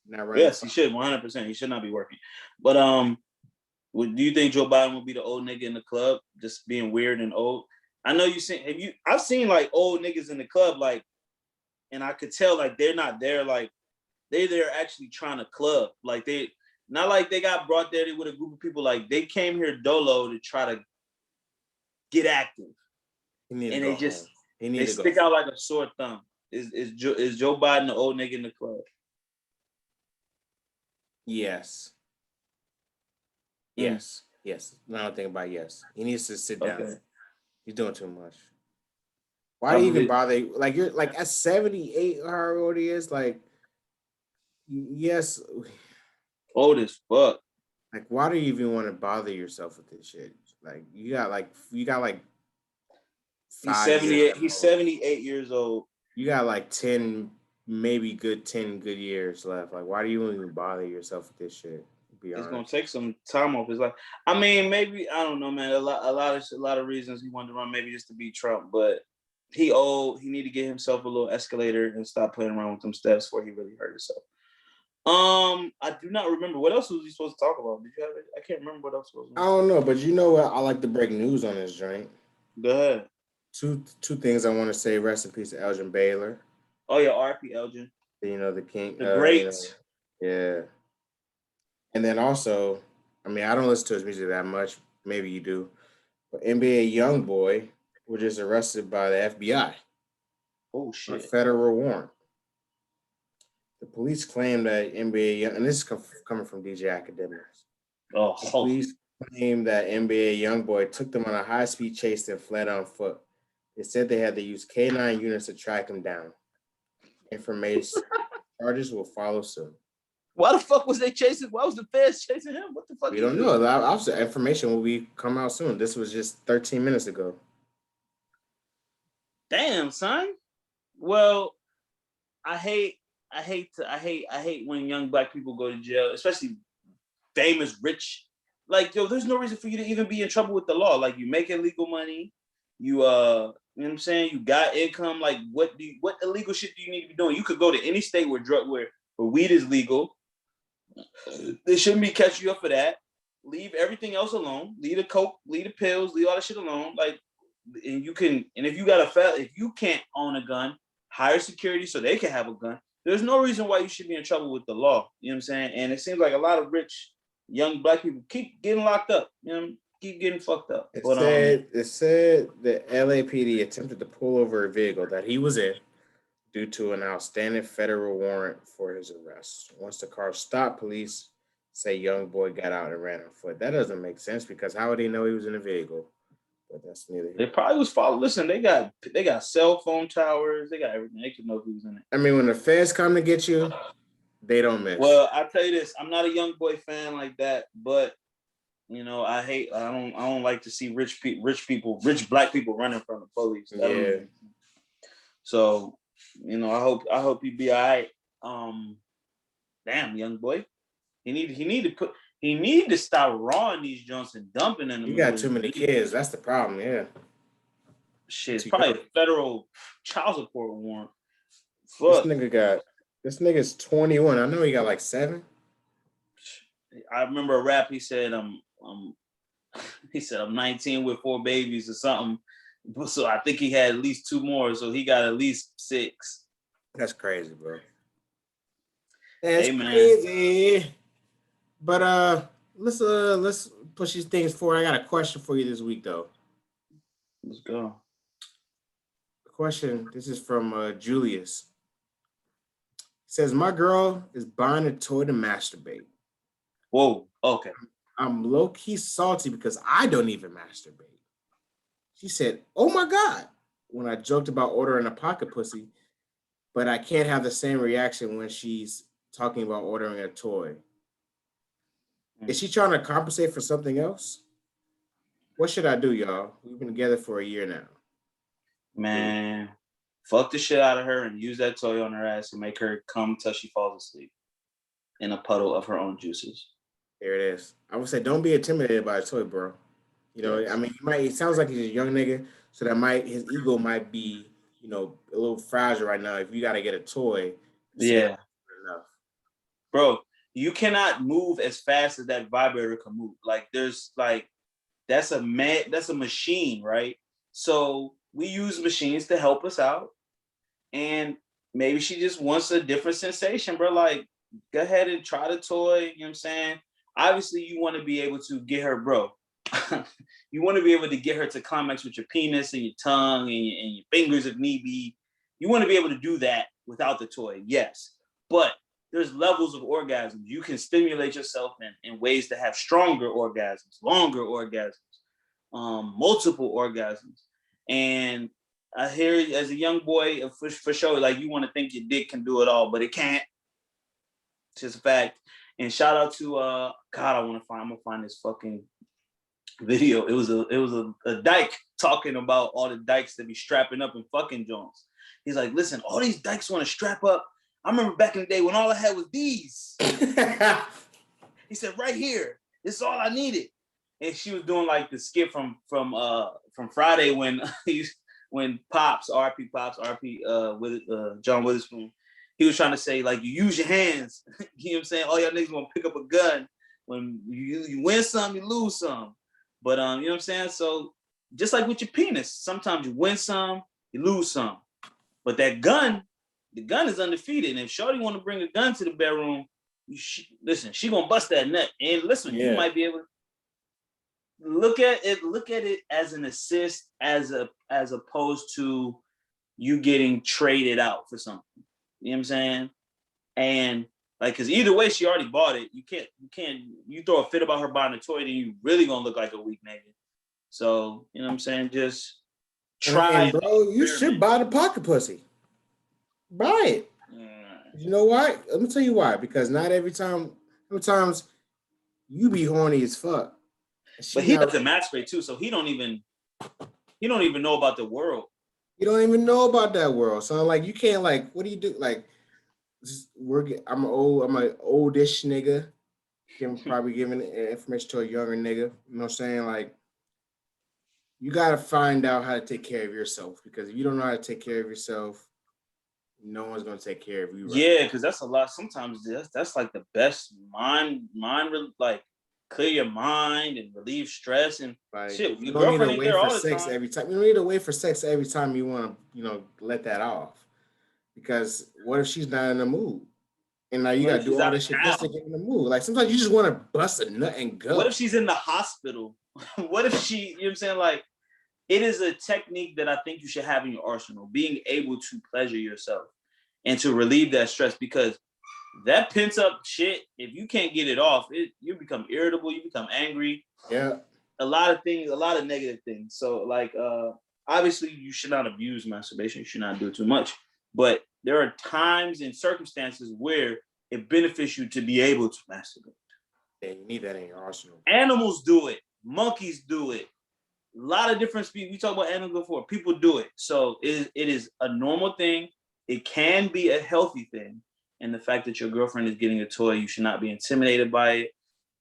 Not right. Yes, he should 100%. He should not be working. But do you think Joe Biden will be the old nigga in the club, just being weird and old? I know I've seen like old niggas in the club, like, and I could tell like they're not there, like they're actually trying to club. Like they not like they got brought there with a group of people, like they came here dolo to try to get active. And they just stick out like a sore thumb. Is Joe Biden the old nigga in the club? Yes. Yes. Now I think about yes. He needs to sit down. He's doing too much. Why do you even bother? Like, you're like at 78, how old he is, like, yes. Old as fuck. Like, why do you even want to bother yourself with this shit? Like, you got like he's 78. He's 78 years old. You got like 10, maybe 10 good years left. Like, why do you even bother yourself with this shit? It's gonna take some time off his life. I mean, maybe, I don't know, man. A lot of reasons he wanted to run, maybe just to beat Trump, but he old. He need to get himself a little escalator and stop playing around with them steps before he really hurt himself. I do not remember what else was he supposed to talk about. Did you have it? I can't remember what else was. I don't know, but you know what? I like to break news on this joint. Go ahead. Two things I want to say. Rest in peace to Elgin Baylor. Oh yeah, R.P. Elgin. The king, the great. Yeah. And then also, I mean, I don't listen to his music that much. Maybe you do. But NBA YoungBoy was just arrested by the FBI. Oh, shit. On federal warrant. The police claim that NBA, and this is coming from DJ Academics. The police claim that NBA YoungBoy took them on a high-speed chase and fled on foot. They said they had to use K9 units to track him down. Information charges will follow soon. Why the fuck was they chasing? Why was the feds chasing him? What the fuck? We don't know. Obviously, information will be come out soon. This was just 13 minutes ago. Damn, son. Well, I hate when young black people go to jail, especially famous, rich. Like, yo, there's no reason for you to even be in trouble with the law. Like, you make illegal money. You know what I'm saying? You got income. Like, what illegal shit do you need to be doing? You could go to any state where weed is legal. They shouldn't be catching you up for that. Leave everything else alone. Leave the coke, leave the pills, leave all that shit alone. Like, and you can, and if you got if you can't own a gun, hire security so they can have a gun. There's no reason why you should be in trouble with the law. You know what I'm saying? And it seems like a lot of rich young black people keep getting locked up. You know, keep getting fucked up. It said the LAPD attempted to pull over a vehicle that he was in due to an outstanding federal warrant for his arrest. Once the car stopped, police say young boy got out and ran on foot. That doesn't make sense because how would he know he was in a vehicle? But that's neither. They probably was following. Listen, they got cell phone towers. They got everything. They could know who's in it. I mean, when the feds come to get you, they don't miss. Well, I tell you this, I'm not a young boy fan like that, but you know, I don't like to see rich black people running from the police. Yeah. So, you know, I hope he be all right. Damn, young boy, he need to stop rawing these joints and dumping in them. You got too many kids. That's the problem. Yeah. Shit, it's probably a federal child support warrant. Fuck. This nigga's 21. I know he got like 7. I remember a rap. He said, I'm 19 with 4 babies or something. So I think he had at least 2 more. So he got at least 6. That's crazy, bro. That's crazy. Man. But let's push these things forward. I got a question for you this week, though. Let's go. The question. This is from Julius. It says, my girl is buying a toy to masturbate. Whoa. Okay. I'm low-key salty because I don't even masturbate. She said, oh my God, when I joked about ordering a pocket pussy, but I can't have the same reaction when she's talking about ordering a toy. Is she trying to compensate for something else? What should I do, y'all? We've been together for a year now. Man, fuck the shit out of her and use that toy on her ass and make her come till she falls asleep in a puddle of her own juices. There it is. I would say don't be intimidated by a toy, bro. You know, I mean, it sounds like he's a young nigga, so his ego might be, you know, a little fragile right now. If you got to get a toy, yeah, enough, bro. You cannot move as fast as that vibrator can move. Like that's a machine, right? So we use machines to help us out, and maybe she just wants a different sensation, bro. Like, go ahead and try the toy. You know what I'm saying? Obviously, you want to be able to get her, bro. You want to be able to get her to climax with your penis and your tongue and your fingers if need be. You want to be able to do that without the toy, yes. But there's levels of orgasms. You can stimulate yourself in ways to have stronger orgasms, longer orgasms, multiple orgasms. And I hear as a young boy, for sure, like you want to think your dick can do it all, but it can't. It's just a fact. And shout out to God, I'm gonna find this fucking video. It was a dyke talking about all the dykes that be strapping up and fucking joints. He's like, listen, all these dykes want to strap up. I remember back in the day when all I had was these. He said, right here, this is all I needed. And she was doing like the skit from Friday when Pops, RP Pops, with John Witherspoon, he was trying to say, like, you use your hands. You know what I'm saying? All y'all niggas want to pick up a gun. When you win some, you lose some. But you know what I'm saying? So just like with your penis, sometimes you win some, you lose some. But that gun, the gun is undefeated. And if Shorty want to bring a gun to the bedroom, listen, she gonna bust that nut. And listen, you might be able to look at it as an assist, as opposed to you getting traded out for something. You know what I'm saying? And like, because either way, she already bought it. You throw a fit about her buying a toy, then you really gonna look like a weak nigga. So, you know what I'm saying? Just try. And bro, you should buy the pocket pussy. Buy it. You know why? Let me tell you why. Because not every time, sometimes you be horny as fuck. But he doesn't masturbate too, so he don't even know about the world. You don't even know about that world. So like, you can't, like, what do you do? Like, I'm an oldish nigga. I'm probably giving information to a younger nigga. You know what I'm saying? Like, you gotta find out how to take care of yourself, because if you don't know how to take care of yourself, no one's gonna take care of you. Right? Yeah, because that's a lot. Sometimes that's like the best like clear your mind and relieve stress and Like shit. you Your don't need to girlfriend ain't wait there for all the sex time. every time. You don't need to wait for sex every time you want to, let that off. Because what if she's not in the mood? And now you What gotta if do she's all out of this shit just to town? get in the mood. Like sometimes you just want to bust a nut and What if go. she's in the hospital? What if she, you know what I'm saying? Like, it is a technique that I think you should have in your arsenal, being able to pleasure yourself and to relieve that stress because that pent up shit, if you can't get it off, you become irritable, you become angry, Yeah. a lot of things, a lot of negative things. So like obviously you should not abuse masturbation, you should not do too much. But there are times and circumstances where it benefits you to be able to masturbate. Yeah, you need that in your arsenal. Animals do it, monkeys do it. A lot of different species. We talk about animals before. People do it. So it is a normal thing. It can be a healthy thing. And the fact that your girlfriend is getting a toy, you should not be intimidated by it.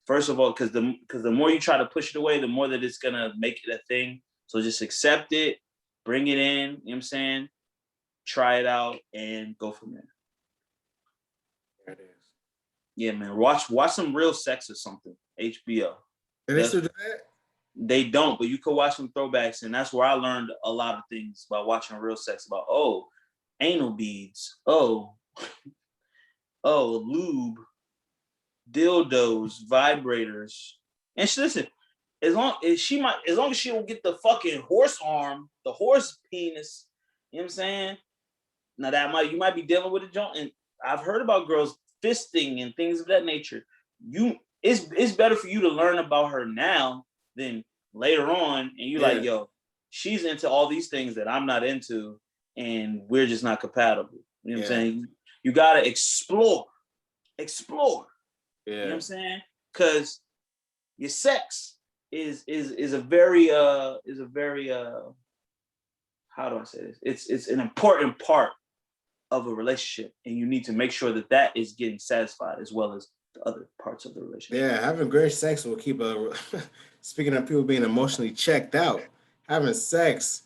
First of all, because the more you try to push it away, the more that it's gonna make it a thing. So just accept it, bring it in, you know what I'm saying? Try it out and go from there. There it is. Yeah, man. Watch some real sex or something. HBO. Do they still do that? They don't, but you could watch some throwbacks, and that's where I learned a lot of things by watching real sex. About anal beads, lube, dildos, vibrators, and listen. As long as she don't get the fucking horse arm, the horse penis, you know what I'm saying? Now you might be dealing with a joint, and I've heard about girls fisting and things of that nature. It's better for you to learn about her now than later on, and you're like, yo, she's into all these things that I'm not into, and we're just not compatible. You know what I'm saying? You gotta explore. Yeah. You know what I'm saying? Because your sex is a very how do I say this? It's an important part of a relationship, and you need to make sure that is getting satisfied as well as the other parts of the relationship. Yeah, having great sex will keep a. Speaking of people being emotionally checked out, having sex.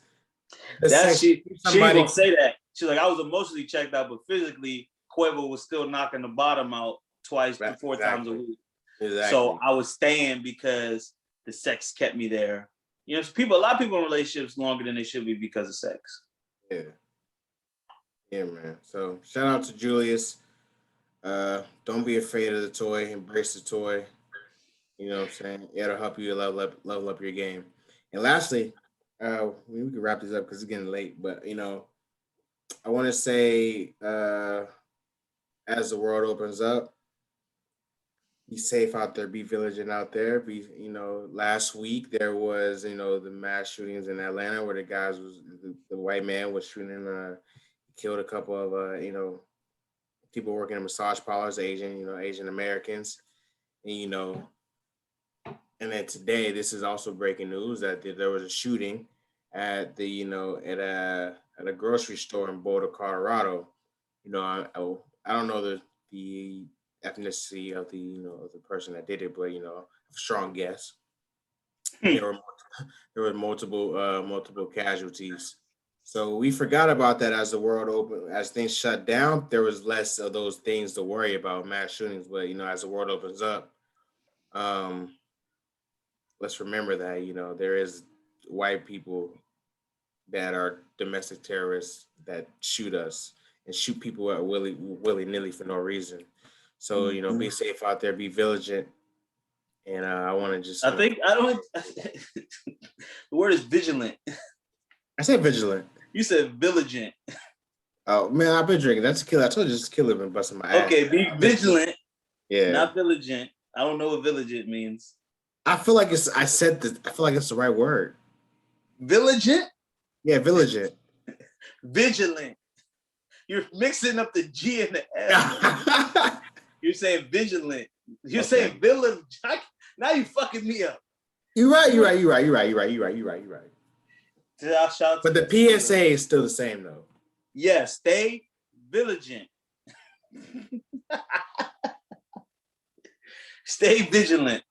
She ain't gonna say that. She's like, I was emotionally checked out, but physically, Quavo was still knocking the bottom out twice to four times a week. Exactly. So I was staying because the sex kept me there. You know, a lot of people in relationships longer than they should be because of sex. Yeah. Yeah, man. So shout out to Julius. Don't be afraid of the toy. Embrace the toy. You know what I'm saying? It'll help you level up your game. And lastly, we can wrap this up because it's getting late. But I want to say, as the world opens up, be safe out there. Be vigilant out there. Last week there was the mass shootings in Atlanta where the white man was shooting, killed a couple of people working in massage parlors, Asian Americans, and and then today this is also breaking news that there was a shooting at at a grocery store in Boulder, Colorado. I don't know the ethnicity of the person that did it, but strong guess. There were multiple casualties. So we forgot about that as the world opened, as things shut down. There was less of those things to worry about, mass shootings. But as the world opens up, um, let's remember that there is white people that are domestic terrorists that shoot us and shoot people at willy nilly for no reason. So be safe out there, be vigilant, and I want to just. The word is vigilant. I said vigilant. You said vigilant. Oh man, I've been drinking. That's killer. I told you, just killer been busting my ass. Okay, be vigilant. Yeah, not vigilant. I don't know what vigilant means. I feel like it's. I said this. I feel like it's the right word. Vigilant. Yeah, vigilant. Vigilant. You're mixing up the G and the L. You're saying vigilant. You're saying villain. Now you fucking me up. You're right. But the PSA is still the same though. Yeah, stay vigilant. Stay vigilant.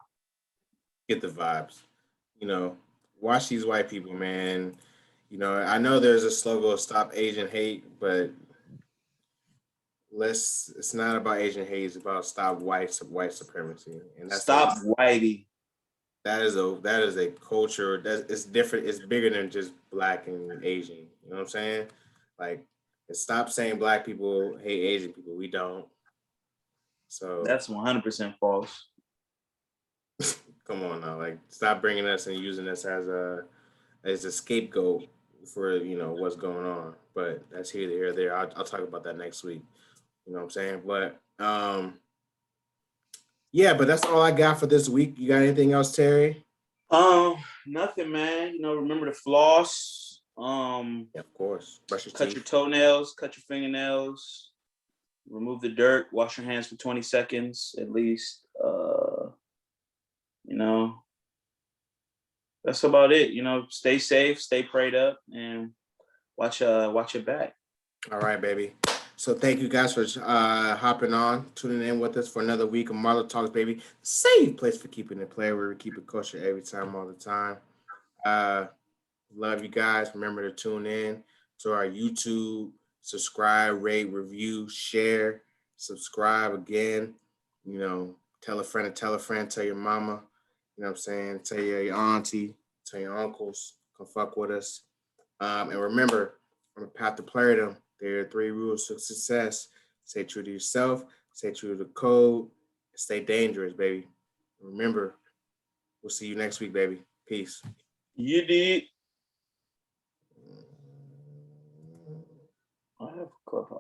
Get the vibes. Watch these white people, man. I know there's a slogan, stop Asian hate, but It's not about Asian hate. It's about stop white supremacy, and Stop Whitey. that is a culture that it's different. It's bigger than just black and Asian. You know what I'm saying? Like, stop saying black people hate Asian people. We don't. So That's 100% false. come on now, like stop bringing us and using us as a scapegoat for what's going on. But that's here or there. I'll talk about that next week. You know what I'm saying? But yeah, but that's all I got for this week. You got anything else, Terry? Nothing, man. Remember to floss. Yeah, of course. Brush your cut teeth. your toenails, cut your fingernails, remove the dirt, wash your hands for 20 seconds at least. That's about it. Stay safe, stay prayed up, and watch your back. All right, baby. So thank you guys for hopping on, tuning in with us for another week of Marlo Talks, baby. Safe place for keeping it player, where we keep it kosher every time, all the time. Love you guys. Remember to tune in to our YouTube, subscribe, rate, review, share, subscribe again. Tell a friend, tell your mama. You know what I'm saying? Tell your auntie, tell your uncles, come fuck with us. And remember, on the path to playerdom, there are 3 rules to success. Stay true to yourself, stay true to the code, and stay dangerous, baby. Remember, we'll see you next week, baby. Peace. You did. I have Clubhouse.